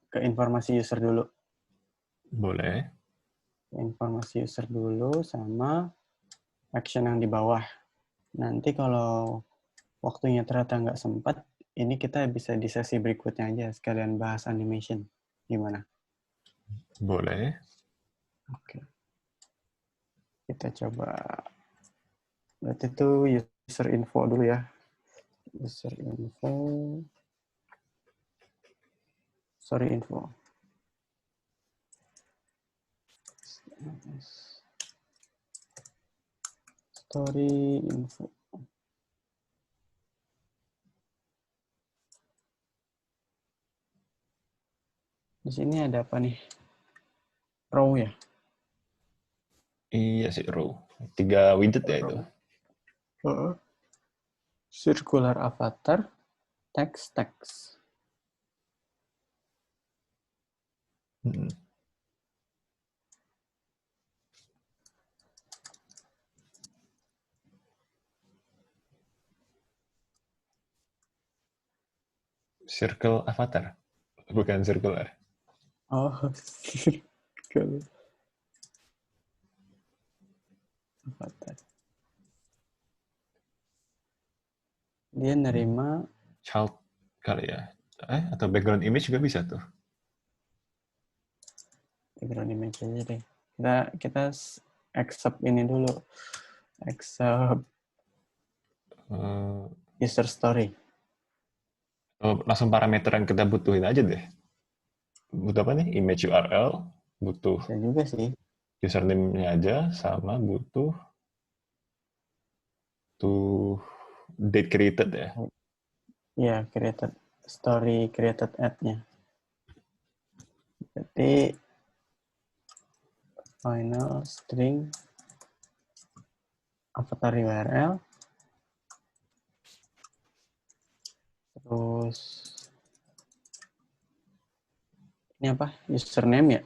Ke informasi user dulu. Boleh. Informasi user dulu sama action yang di bawah. Nanti kalau waktunya ternyata nggak sempat, ini kita bisa di sesi berikutnya aja sekalian bahas animation. Gimana? Boleh. Oke. Kita coba. Berarti itu user info dulu ya. User info. Sorry info. Story info. Di sini ada apa nih? Row ya? Iya sih, row. 3 widget ya itu. Circular avatar, text. Circle avatar. Bukan circular. Oh, circle avatar. Dia nerima Child kali ya. Atau background image juga bisa tuh. background image aja deh. Kita accept ini dulu. Accept user story. Langsung parameter yang kita butuhin aja deh. Butuh apa nih? Image URL, butuh Bisa juga sih. username-nya aja, sama butuh date created ya. Ya, created ad-nya. Jadi final string avatar URL, terus ini apa? Username ya?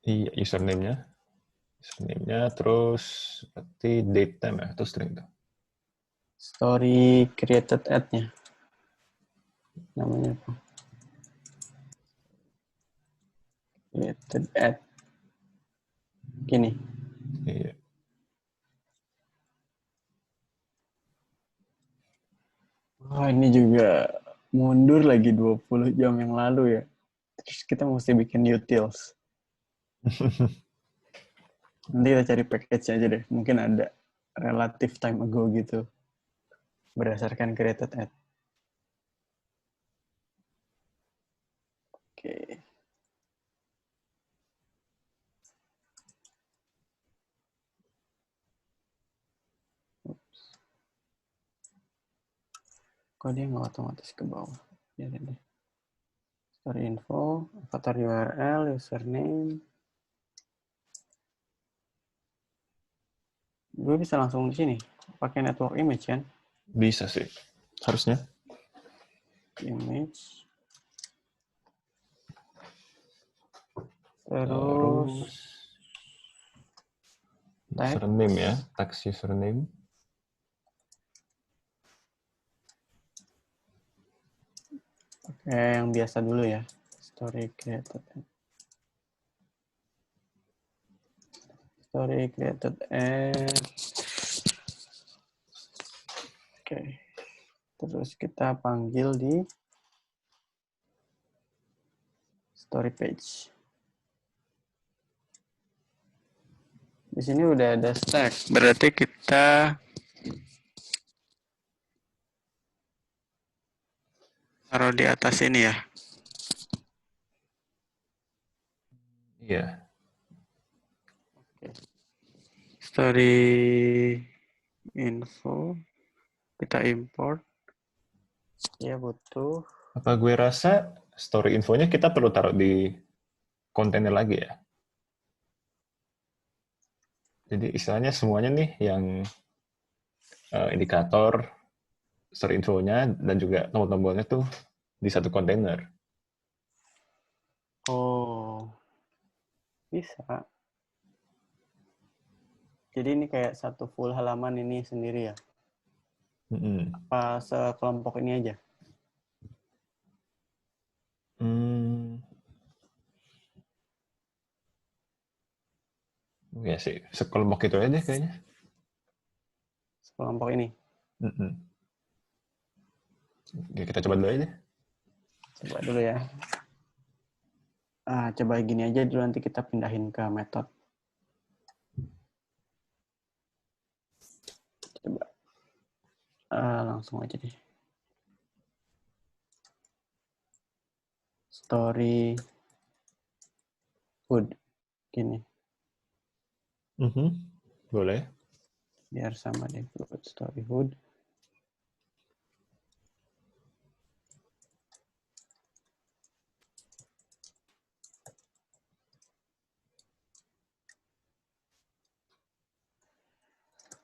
Iya, username-nya terus berarti date time ya, atau string tuh. Story created ad-nya. Namanya apa? Created ad. Gini. Iya. Wah, ini juga mundur lagi 20 jam yang lalu ya. Terus kita mesti bikin utils. Nanti kita cari package aja deh. Mungkin ada relative time ago gitu. Berdasarkan created ad. Oke. Oops. Kok dia nggak otomatis ke bawah? Ya deh. Story info, avatar URL, username. Gue bisa langsung di sini. Pakai network image kan? Bisa sih. Harusnya. Image. Terus username ya, text username. yang biasa dulu ya. Story created at. Story created at. Oke. Terus kita panggil di story page. Di sini udah ada stack. Berarti kita taruh di atas ini ya. Iya. Story info. Kita import. Ya butuh. Apa gue rasa story infonya kita perlu taruh di kontainer lagi ya. Jadi istilahnya semuanya nih yang indikator, story infonya, dan juga tombol-tombolnya tuh di satu kontainer. Oh, bisa. Jadi ini kayak satu full halaman ini sendiri ya? Apa sekelompok ini aja? Ya sih, sekelompok itu aja kayaknya. Sekelompok ini? Ya, kita coba dulu aja. Coba dulu ya. Coba gini aja dulu, nanti kita pindahin ke metode. Coba. Langsung aja deh. Story hood. Gini. Boleh. Biar sama deh. Story hood.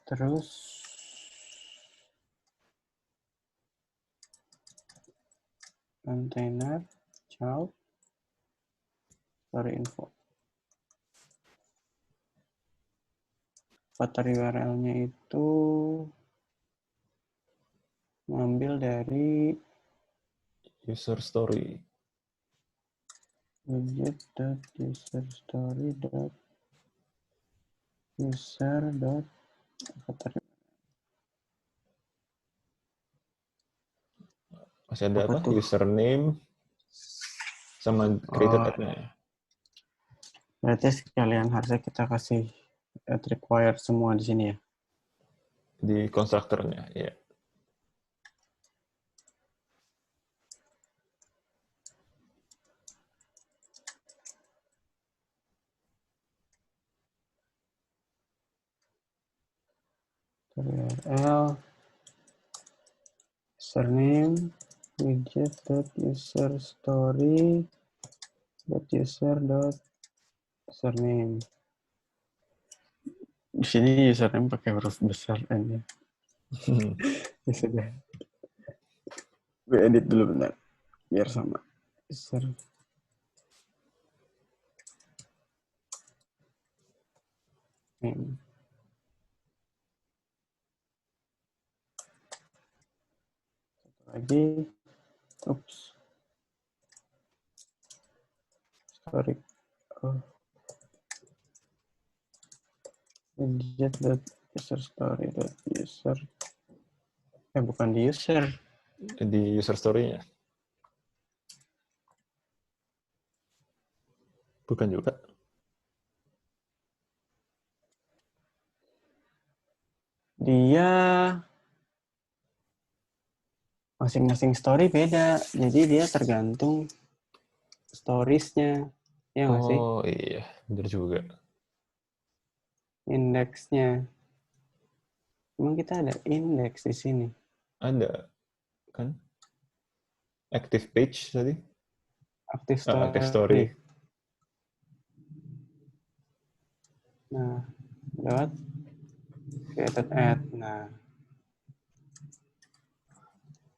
Terus container child story info. Footer URL-nya itu ngambil dari User story. widget.user.user.footer. Masih ada apa? Username sama created ad-nya. Berarti sekalian harusnya kita kasih required semua di sini ya. Di konstruktornya, ya. URL username widget.userstory.user.username. Di sini username pakai huruf besar N ya. Ya sudah. Gue edit dulu bentar biar sama. User. Name. Lagi. Oops. Sorry. Widget.userstory.user. Bukan di user. Di user story-nya. Bukan juga. Dia masing-masing story beda. Jadi dia tergantung stories-nya. Ya nggak sih? Oh iya, benar juga. Indeksnya. Emang kita ada indeks di sini? Ada, kan? Active page tadi? Active story. Active story. Nah, lewat created ad.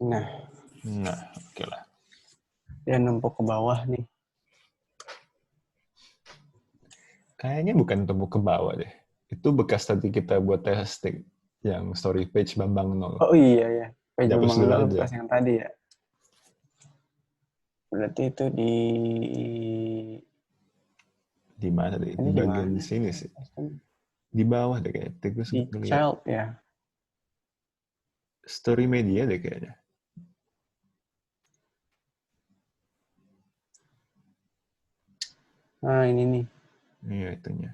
Nah, oke lah. dia numpuk ke bawah nih. Kayaknya bukan tumbuh ke bawah deh. Itu bekas tadi kita buat testing. Yang story page Bambang 0. Oh iya ya. Page Dihapus Bambang dulu 0 aja. bekas yang tadi ya. Berarti itu Di mana deh? ini Di di bagian mana? sini sih. Di bawah deh kayaknya. Tadi gue Di sempat ngeliat. child ya. Story media deh kayaknya. Nah, ini nih. Iya itunya.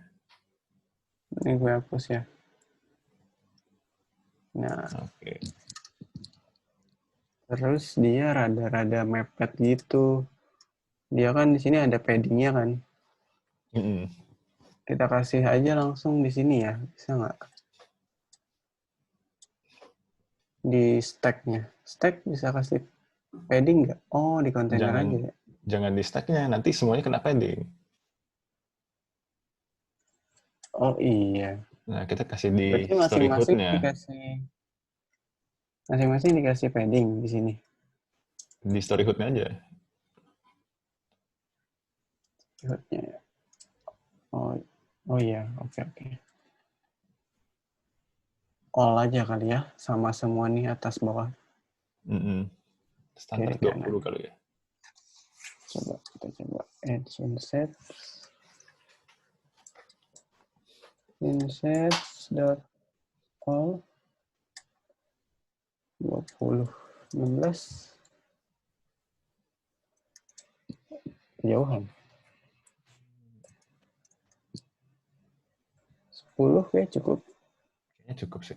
Ini gue hapus ya. Nah, Oke. terus dia rada-rada mepet gitu. Dia kan di sini ada paddingnya kan. Mm-mm. Kita kasih aja langsung di sini ya. Bisa nggak? Di stack-nya. Stack bisa kasih padding nggak? Oh, di kontainer Jangan aja ya. jangan di stack-nya, nanti semuanya kena padding. Oh iya. Nah, kita kasih di Berarti story masing-masing hood-nya. dikasih padding di sini. Di story hood-nya aja. Hood-nya ya. Oh, oh iya. Oke, oke. All aja kali ya. Sama semua nih atas bawah. Mm-mm. Standar Kiri 20 kanan. kali ya. Coba kita coba add insert. Insert dot all 20 16 jauhan 10 kayak cukup. Kayaknya cukup sih.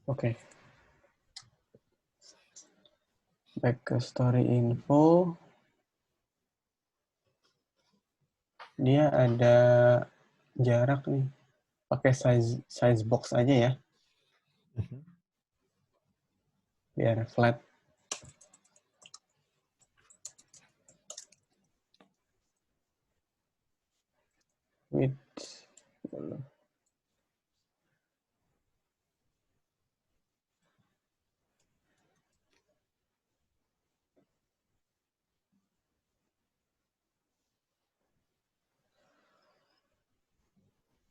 Oke. Back ke story info. Dia ada jarak nih. Pakai size box aja ya. Biar flat. Width.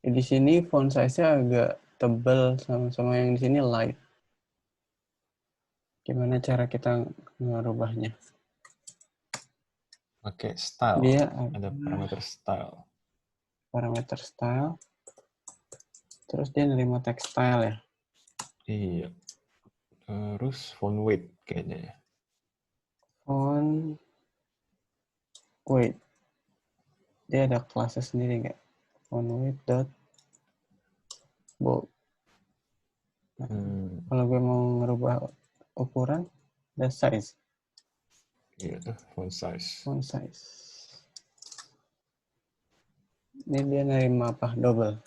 Di sini font size-nya agak tebal sama yang di sini light. Gimana cara kita ngerubahnya? Oke, style. Dia Ada ada parameter style. parameter style. Terus dia nerima text style ya. Iya. Terus font weight kayaknya ya. Font weight. Dia ada kelasnya sendiri nggak? Font weight dot bold. Nah, kalau gue mau ngerubah ukuran, ada size. Iya tuh, font size. Font size. Ini dia nerima apa? Double.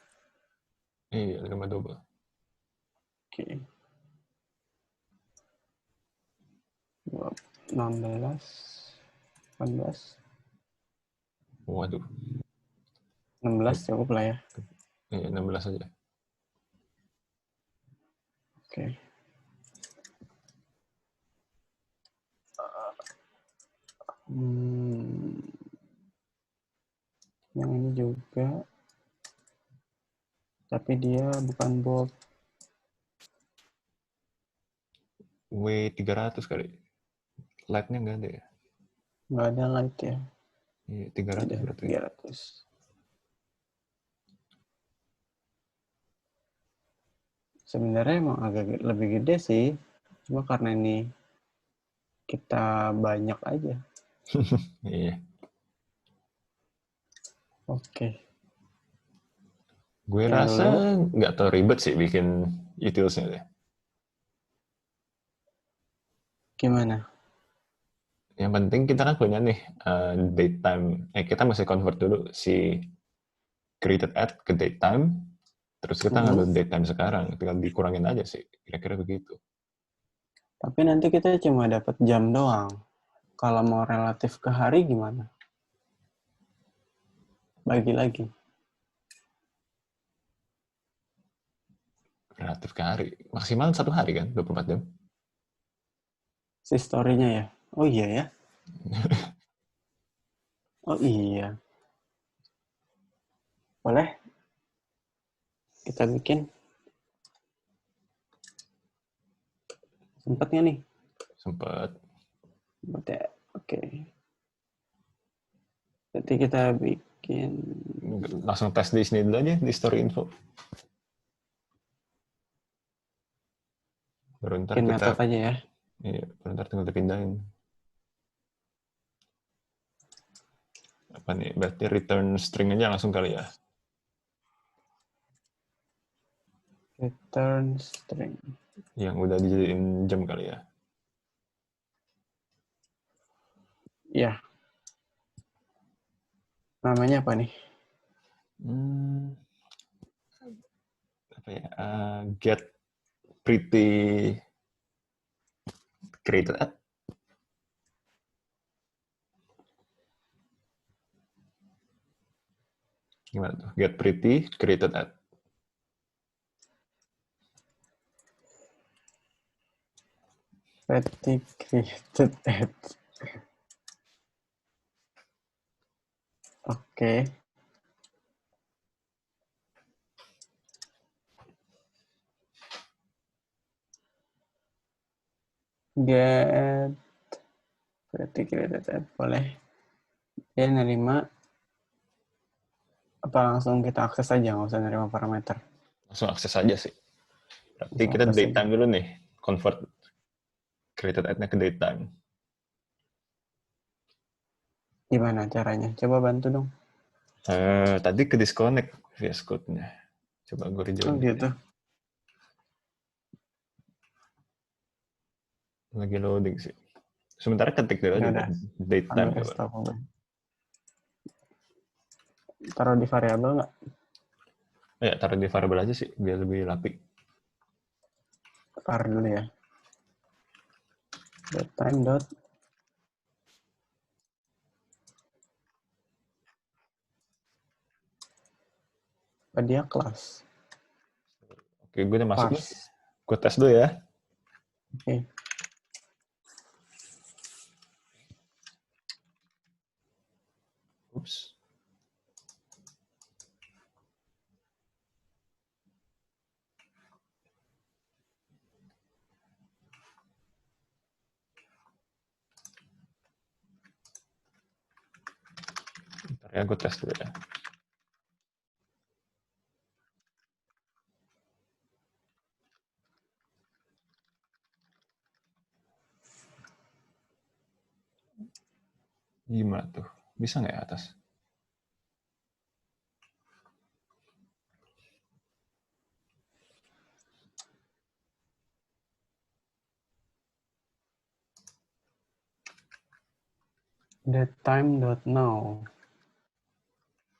Iya, 5 double. Oke. 16, 18, Waduh. 16 cukup lah ya. Iya, 16 aja. Oke. Yang ini juga, tapi dia bukan bold. W300 kali. Light-nya nggak ada ya? Nggak ada light ya. Iya, 300 Ada berarti. 300. Sebenarnya emang agak lebih gede sih. Cuma karena ini kita banyak aja. Iya. Oke. Gue rasa nggak terlalu ribet sih bikin utils-nya deh. Gimana? Yang penting kita kan punya nih date time. Kita masih convert dulu si created at ke date time. Terus kita ngambil date time sekarang. Tinggal dikurangin aja sih. Kira-kira begitu. Tapi nanti kita cuma dapat jam doang. Kalau mau relatif ke hari gimana? Bagi lagi. Relatif ke hari. Maksimal 1 hari kan? 24 jam. Si story-nya ya? Oh iya ya? Oh iya. Boleh? Kita bikin. Sempatnya nih? Sempat. Oke. Berarti kita bikin Langsung tes di sini dulu aja, di story info. Baru ntar kita, metode aja ya. iya, baru ntar tinggal dipindahin. Apa nih, berarti return string aja langsung kali ya. Return string. Yang udah dijadiin jam kali ya. Ya. Namanya apa nih? Apa ya? Get pretty created at. Gimana tuh? Get pretty created at. Pretty created at. Oke. Get pretty created at. Boleh. Dia nerima apa langsung kita akses aja, nggak usah nerima parameter. Langsung akses aja sih. Berarti Langsung kita akses datetime aja. dulu nih. Convert created at-nya ke datetime. Gimana caranya? Coba bantu dong. Tadi ke disconnect via code-nya. Coba gue rejoin Oh dulu gitu. ya. Lagi loading sih. Sementara ketik dulu Ya aja udah. datetime Ambil coba. desktop. Taruh di variabel nggak? Ya, taruh di variable aja sih, biar lebih rapi. Var dulu ya. Datetime dot dia kelas. Oke, gue udah masuk nih. Parse. Gue tes dulu ya. Oke. Ups. Bentar ya, gue tes dulu ya. Gimana tuh? Bisa nggak ya atas? Datetime dot now.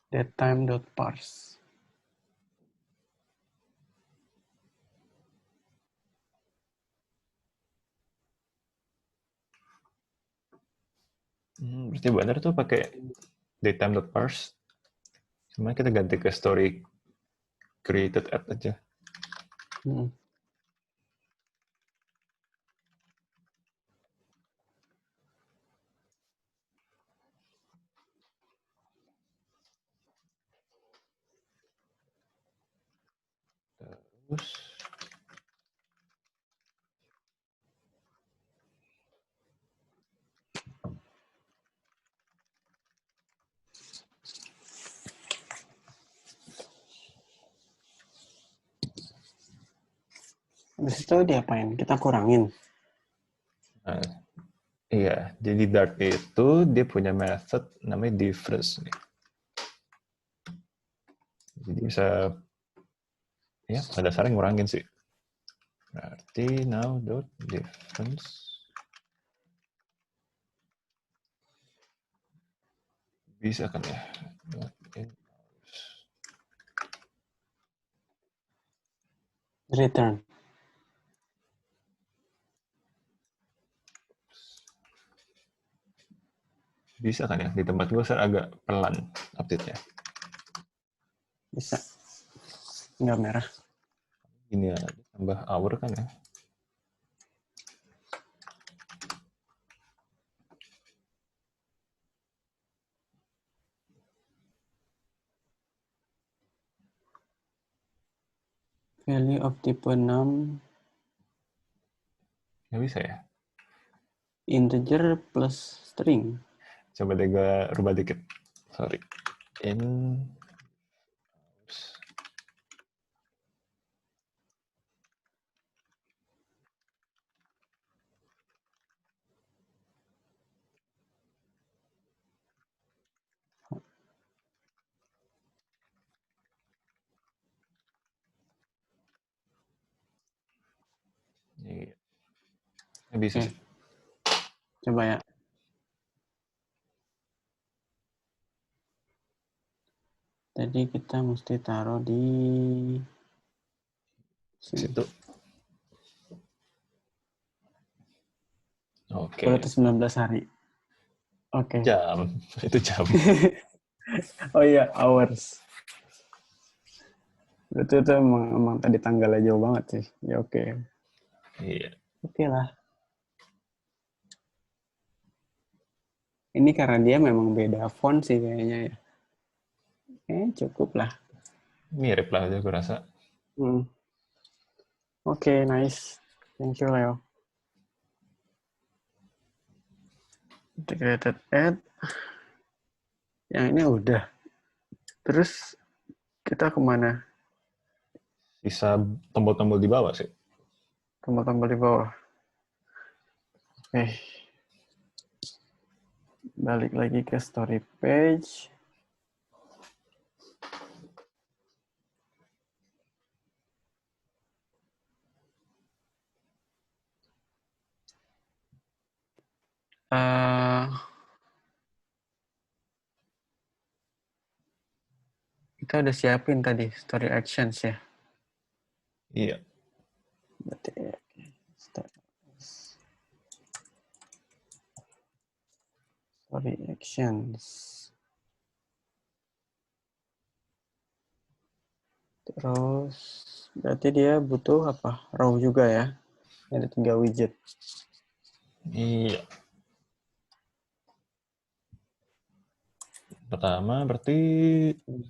Datetime dot parse. Berarti benar tuh pakai datetime.parse. Cuma kita ganti ke story created at aja. Hmm. Terus Habis itu diapain? Kita kurangin. nah, iya, jadi Dart itu dia punya method namanya difference nih. Jadi bisa ya pada dasarnya ngurangin sih. Berarti now dot difference bisa kan ya? Return. Bisa kan ya? Di tempat gue agak pelan update-nya. Bisa. Nggak merah. Ini ya, tambah hour kan ya? Value of tipe 6. Nggak bisa ya? integer plus string. Coba deh gue rubah dikit. Sorry. In Iya. Bisa Oke, sih. coba ya. Jadi kita mesti taruh di sini. Situ. Oke. Berarti 19 hari. Oke. Jam. Itu jam. Oh iya, hours. Berarti itu emang tadi tanggalnya jauh banget sih. Ya oke. Iya. Oke lah. Ini karena dia memang beda font sih kayaknya ya. Cukup lah. Mirip lah aja gue rasa. Hmm. Oke, nice. Thank you, Leo. Integrated add. Yang ini udah. Terus kita kemana? Sisa tombol-tombol di bawah sih. Tombol-tombol di bawah. Oke. Balik lagi ke story page. Kita udah siapin tadi story actions ya. Iya. Berarti story actions. Terus berarti dia butuh apa? Row juga ya. Ada 3 widget. Iya. Pertama berarti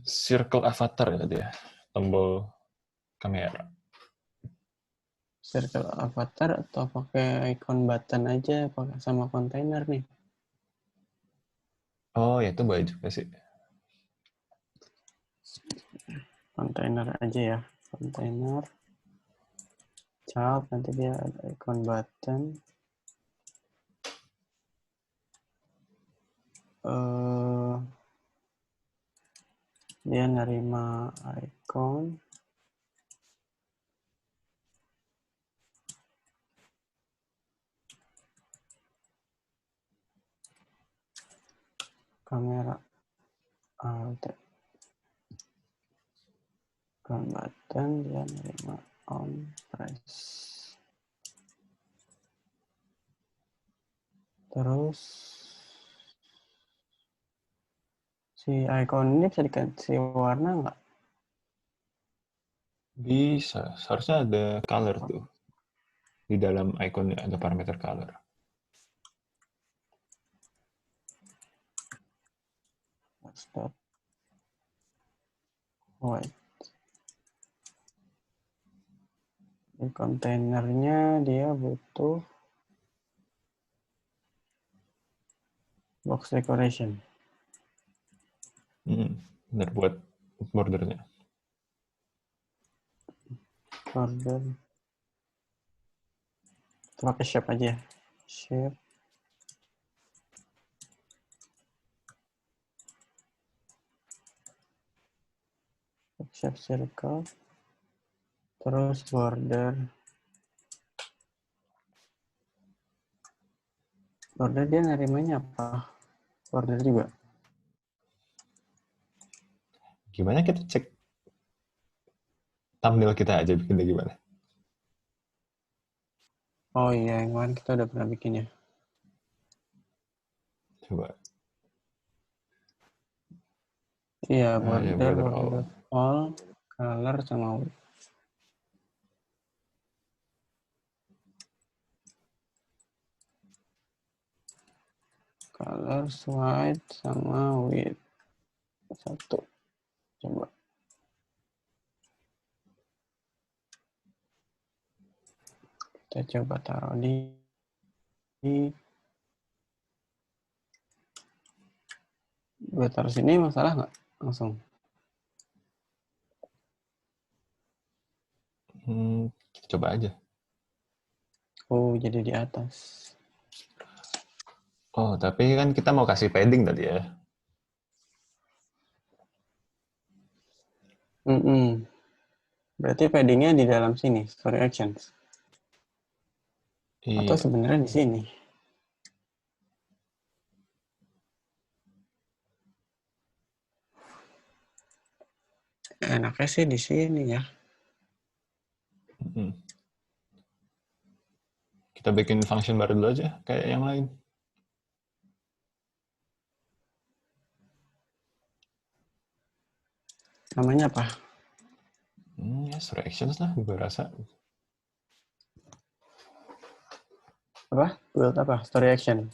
circle avatar ya tadi ya. Tombol kamera. Circle avatar atau pakai icon button aja pakai sama kontainer nih. Oh, ya itu boleh juga sih. Kontainer aja ya. Kontainer. Child, nanti dia ada icon button. Dia nerima icon. Kamera alt icon button, dia nerima on press. Terus si icon ini bisa dikasih warna nggak? Bisa. Seharusnya ada color tuh. Di dalam ikonnya ada parameter color. Stop white. Di kontainernya dia butuh box decoration. Benar buat bordernya. Border. Pakai shape aja. Shape. Shape circle. Terus border. Border dia nerimanya apa? Border juga. Gimana kita cek thumbnail kita aja bikinnya gimana? Oh iya, yang kemarin kita udah pernah bikin ya. Coba. Iya, Ya, border, border border all. all, color sama width. Color, white, sama width. Satu. Coba. Kita coba taruh di Gue taruh sini masalah nggak? Langsung. Kita coba aja. Oh, jadi di atas. Oh, tapi kan kita mau kasih padding tadi ya. Berarti paddingnya di dalam sini, story actions. Atau Iya. sebenarnya di sini. Enaknya sih di sini ya. Mm. Kita bikin function baru dulu aja, kayak yang lain. Namanya apa? Ya, story actions lah, gue rasa. Apa? Build apa? Story action.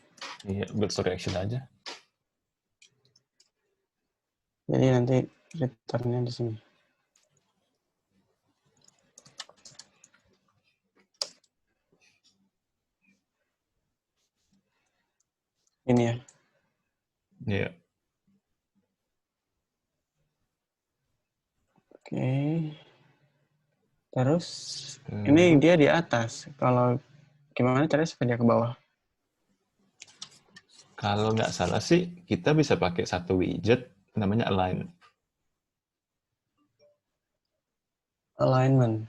Iya, build story action aja. Jadi nanti returnnya di sini. Ini ya. Iya. Oke. Terus ini dia di atas. Kalau gimana caranya supaya dia ke bawah? Kalau nggak salah sih, kita bisa pakai satu widget namanya align. Alignment.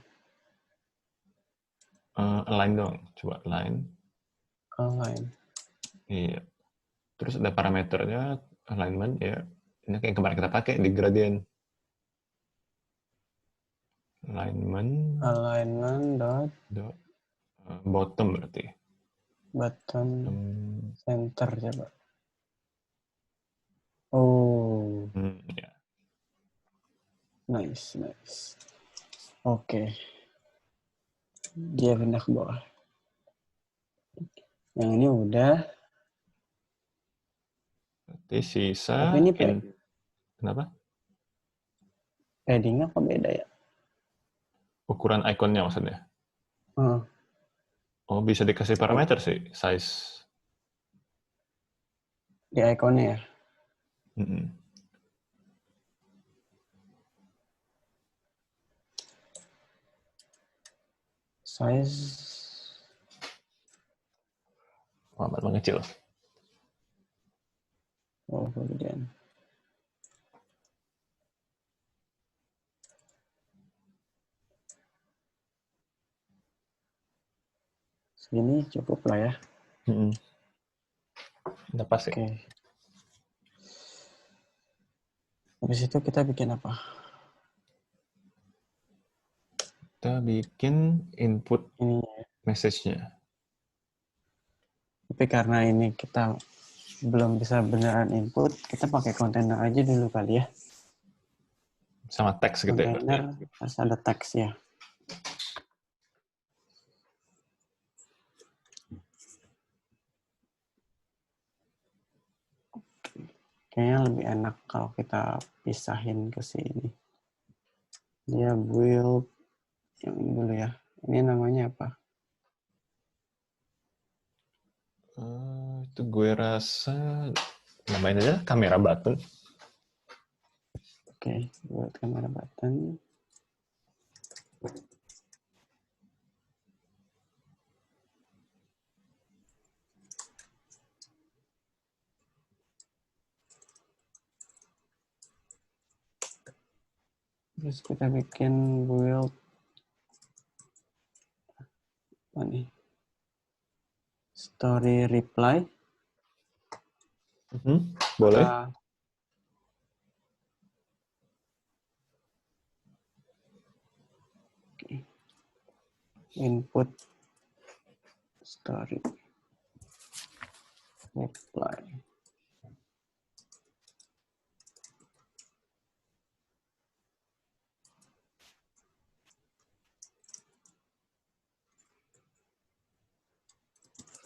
Align dong, coba align. Align. Iya. Terus ada parameternya, alignment ya. Ini kayak kemarin kita pakai di gradient. Alignment Alignment dot bottom berarti. button Hmm, center coba. Oh, ya. nice. Oke. Dia pindah ke bawah. Yang ini udah. Berarti sisa Tapi ini kenapa? paddingnya kok beda ya? Ukuran ikonnya maksudnya. Hmm. Oh, bisa dikasih parameter sih, size. Di ikonnya ya. Mm-mm. Size. Amat mengecil. Oh, kemudian. Segini cukup lah ya. Mm-mm. Udah pas ya. Oke. Habis itu kita bikin apa? Kita bikin input Ini. message-nya. Tapi karena ini kita belum bisa beneran input, kita pakai kontainer aja dulu kali ya. Sama teks gitu ya berarti. Kontainer harus ada teks ya. Kayaknya lebih enak kalau kita pisahin ke sini. Dia build yang ini dulu ya. Ini namanya apa? Itu gue rasa namain aja kamera button. Oke, build kamera button. Terus kita bikin build apa nih? Story reply. Boleh. Input story reply.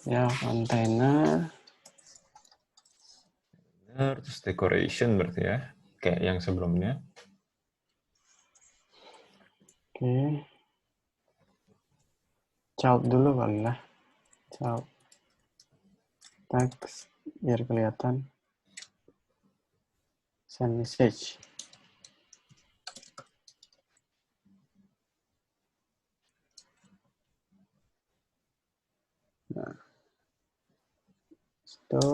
Ya, kontainer. Terus decoration berarti ya. Kayak yang sebelumnya. Oke. Child dulu kali lah. Child. Teks biar kelihatan. Send message. Nah, itu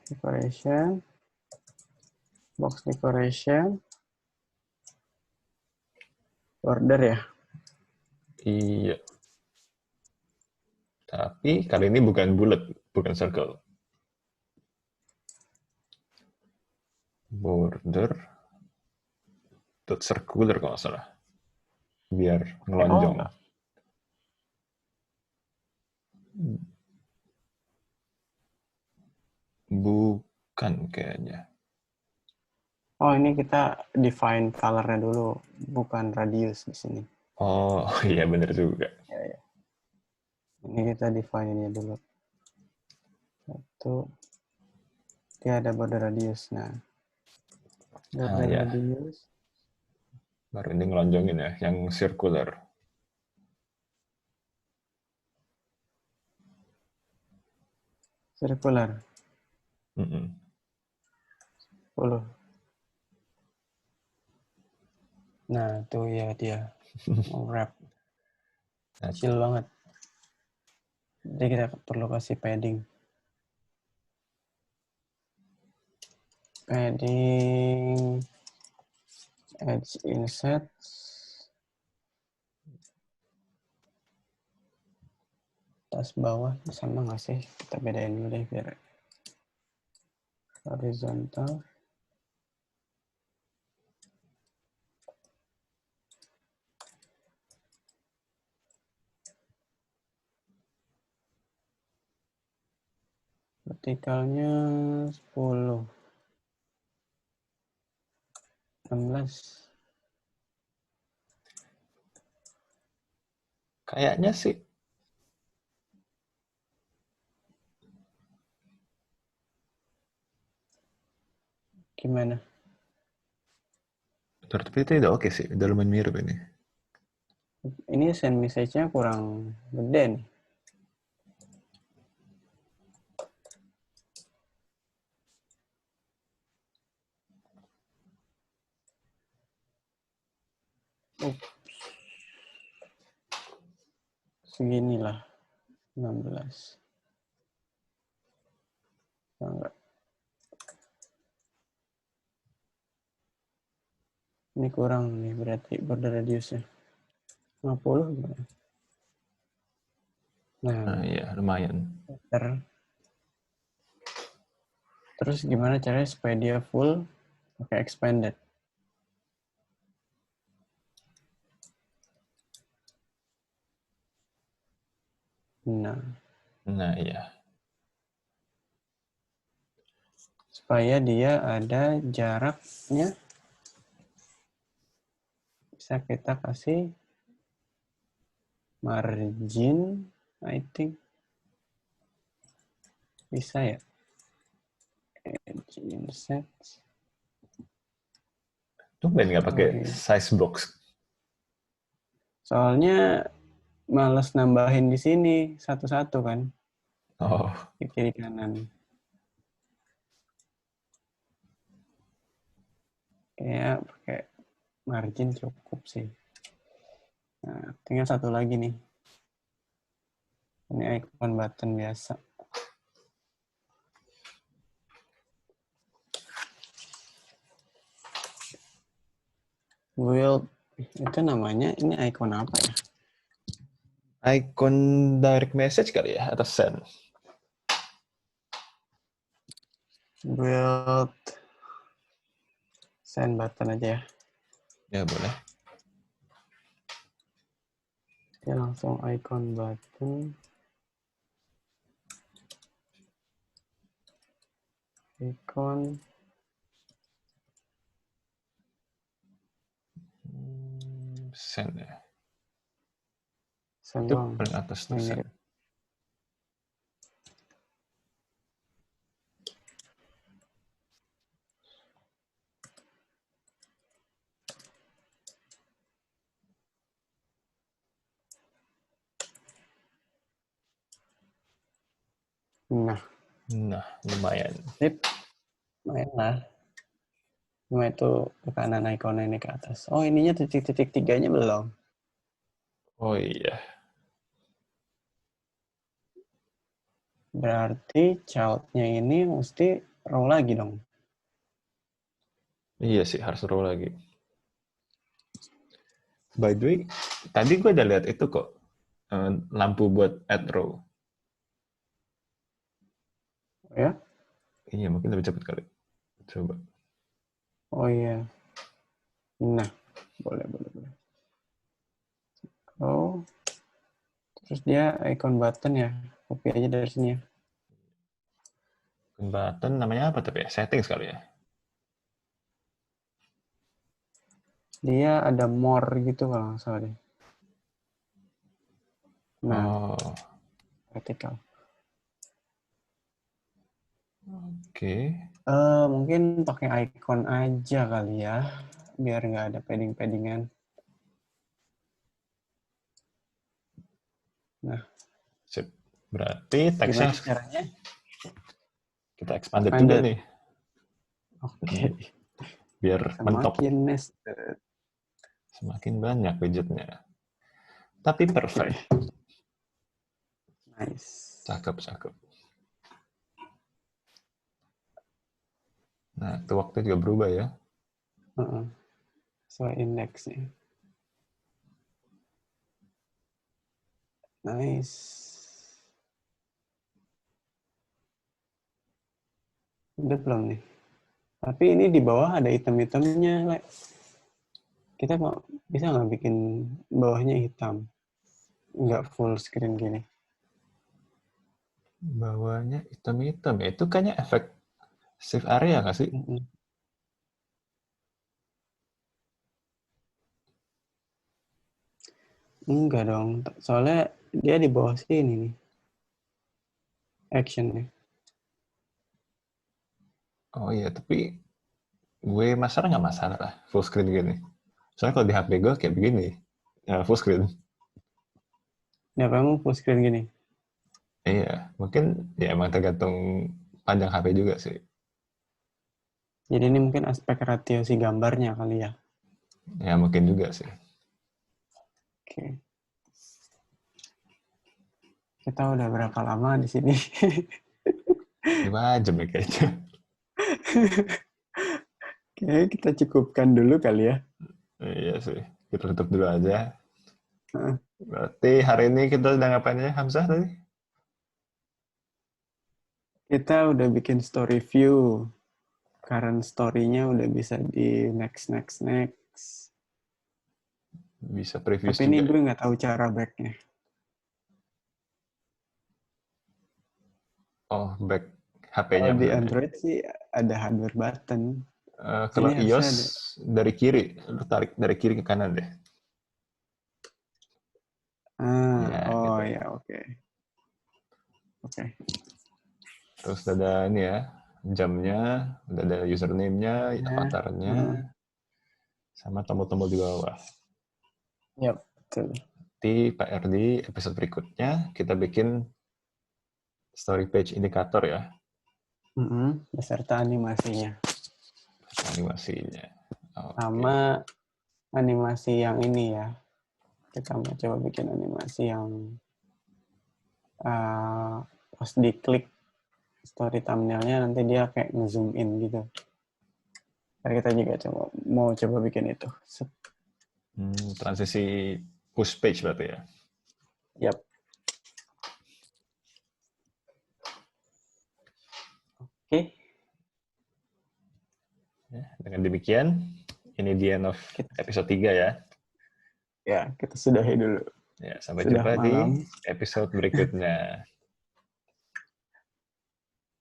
decoration, box decoration, order ya. Iya. Tapi kali ini bukan bulat, bukan circle. Border dot circular kalau nggak salah. Biar Oh, ngelonjong. enggak. Bukan kayaknya. Oh, ini kita define color-nya dulu, bukan radius di sini. Oh, iya bener juga. Ya, ya. Ini kita define-nya dulu. Satu, dia ada border radius. Nah, border Ya. radius. Baru ini ngelonjongin ya, yang circular. Circular. 10. Nah, tuh ya dia. Wrap. Kecil banget. Jadi kita perlu kasih padding. Padding. Edge inset. Atas bawah sama nggak sih? Kita bedain dulu deh biar horizontal. Vertikalnya 10. 16. Kayaknya sih Gimana? tapi itu udah oke sih, udah lumayan mirip ini. Ini send message-nya kurang gede nih. Seginilah 16. Enggak. Ini kurang nih berarti border radiusnya. 50 gimana? Nah, iya, lumayan. Terus gimana caranya supaya dia full pakai expanded? Nah, iya. Supaya dia ada jaraknya, bisa kita kasih margin, I think. Bisa ya? Edge inset. Tumben nggak pakai size box. Soalnya males nambahin di sini satu-satu kan. Oh. Di kiri kanan. Kayak pakai margin cukup sih. Nah, tinggal satu lagi nih. Ini icon button biasa. Build itu namanya, ini icon apa ya? Icon direct message kali ya, atau send? Build send button aja ya. Ya, boleh. Oke, langsung icon button. Icon. Send ya. Send Itu doang. paling atas tuh send. Nah, Nah, lumayan. Sip, main lah. Cuma itu ke kanan ikonnya ini ke atas. Oh, ininya titik-titik 3-nya belum. Oh iya. Berarti child-nya ini mesti row lagi dong. Iya sih, harus row lagi. By the way, tadi gue udah lihat itu kok. Lampu buat add row. Ya? Iya, mungkin lebih cepat kali. Coba. Oh iya. Nah, boleh. Oh, terus dia icon button ya. Copy aja dari sini ya. Button namanya apa tapi ya? Settings kali ya? Dia ada more gitu kalau nggak salah deh. Nah, Oh, vertikal. oke. Mungkin pakai icon aja kali ya, biar nggak ada padding-paddingan. Nah, Sip. Berarti teksnya gimana caranya? kita expanded juga Expanded. nih. Oke. Biar mentok. Semakin nested. Semakin banyak widgetnya. Tapi perfect. Nice. Cakep. Nah, itu waktu juga berubah ya. Sesuai indeksnya. Nice. Udah belum nih? Tapi ini di bawah ada item-itemnya, Le. Kita bisa nggak bikin bawahnya hitam? Nggak full screen gini. Bawahnya hitam-hitam ya. Itu kayaknya efek save area nggak sih? Enggak dong. Soalnya dia di bawah sini nih. Actionnya. Oh iya, tapi gue masalah nggak masalah lah. Full screen gini. Soalnya kalau di HP gue kayak begini. Full screen. Nah, kamu full screen gini. Iya, mungkin ya emang tergantung panjang HP juga sih. Jadi ini mungkin aspek ratio si gambarnya kali ya. Ya mungkin juga sih. Oke. Kita udah berapa lama di sini? 5 jam ya kayaknya. Oke, kita cukupkan dulu kali ya. Iya sih. Kita tutup dulu aja. Berarti hari ini kita udah ngapain aja, Hamzah tadi? Kita udah bikin story view. Current story-nya udah bisa di next. Bisa preview Tapi ini juga. gue nggak tahu cara back-nya. Oh, back Kalau HP-nya di maksudnya. Android sih ada hardware button. Kalau Sini harusnya iOS ada. dari kiri, lu tarik dari kiri ke kanan deh. Ya, Oh gitu. ya, oke. Terus ada ini ya, jamnya, udah ada username-nya, Nah, avatarnya, sama tombol-tombol di bawah. ya betul. Di PR di episode berikutnya, kita bikin story page indikator ya, Beserta animasinya. animasinya. Oke. Sama animasi yang ini ya. Kita mau coba bikin animasi yang pas diklik story thumbnailnya nanti dia kayak nge-zoom in gitu. Ntar kita juga mau coba bikin itu. Transisi push page berarti ya. Yap. Oke. Ya, dengan demikian, ini the end of episode 3 ya. Ya, kita sudahi dulu. Ya, sampai Sudah jumpa malam. di episode berikutnya.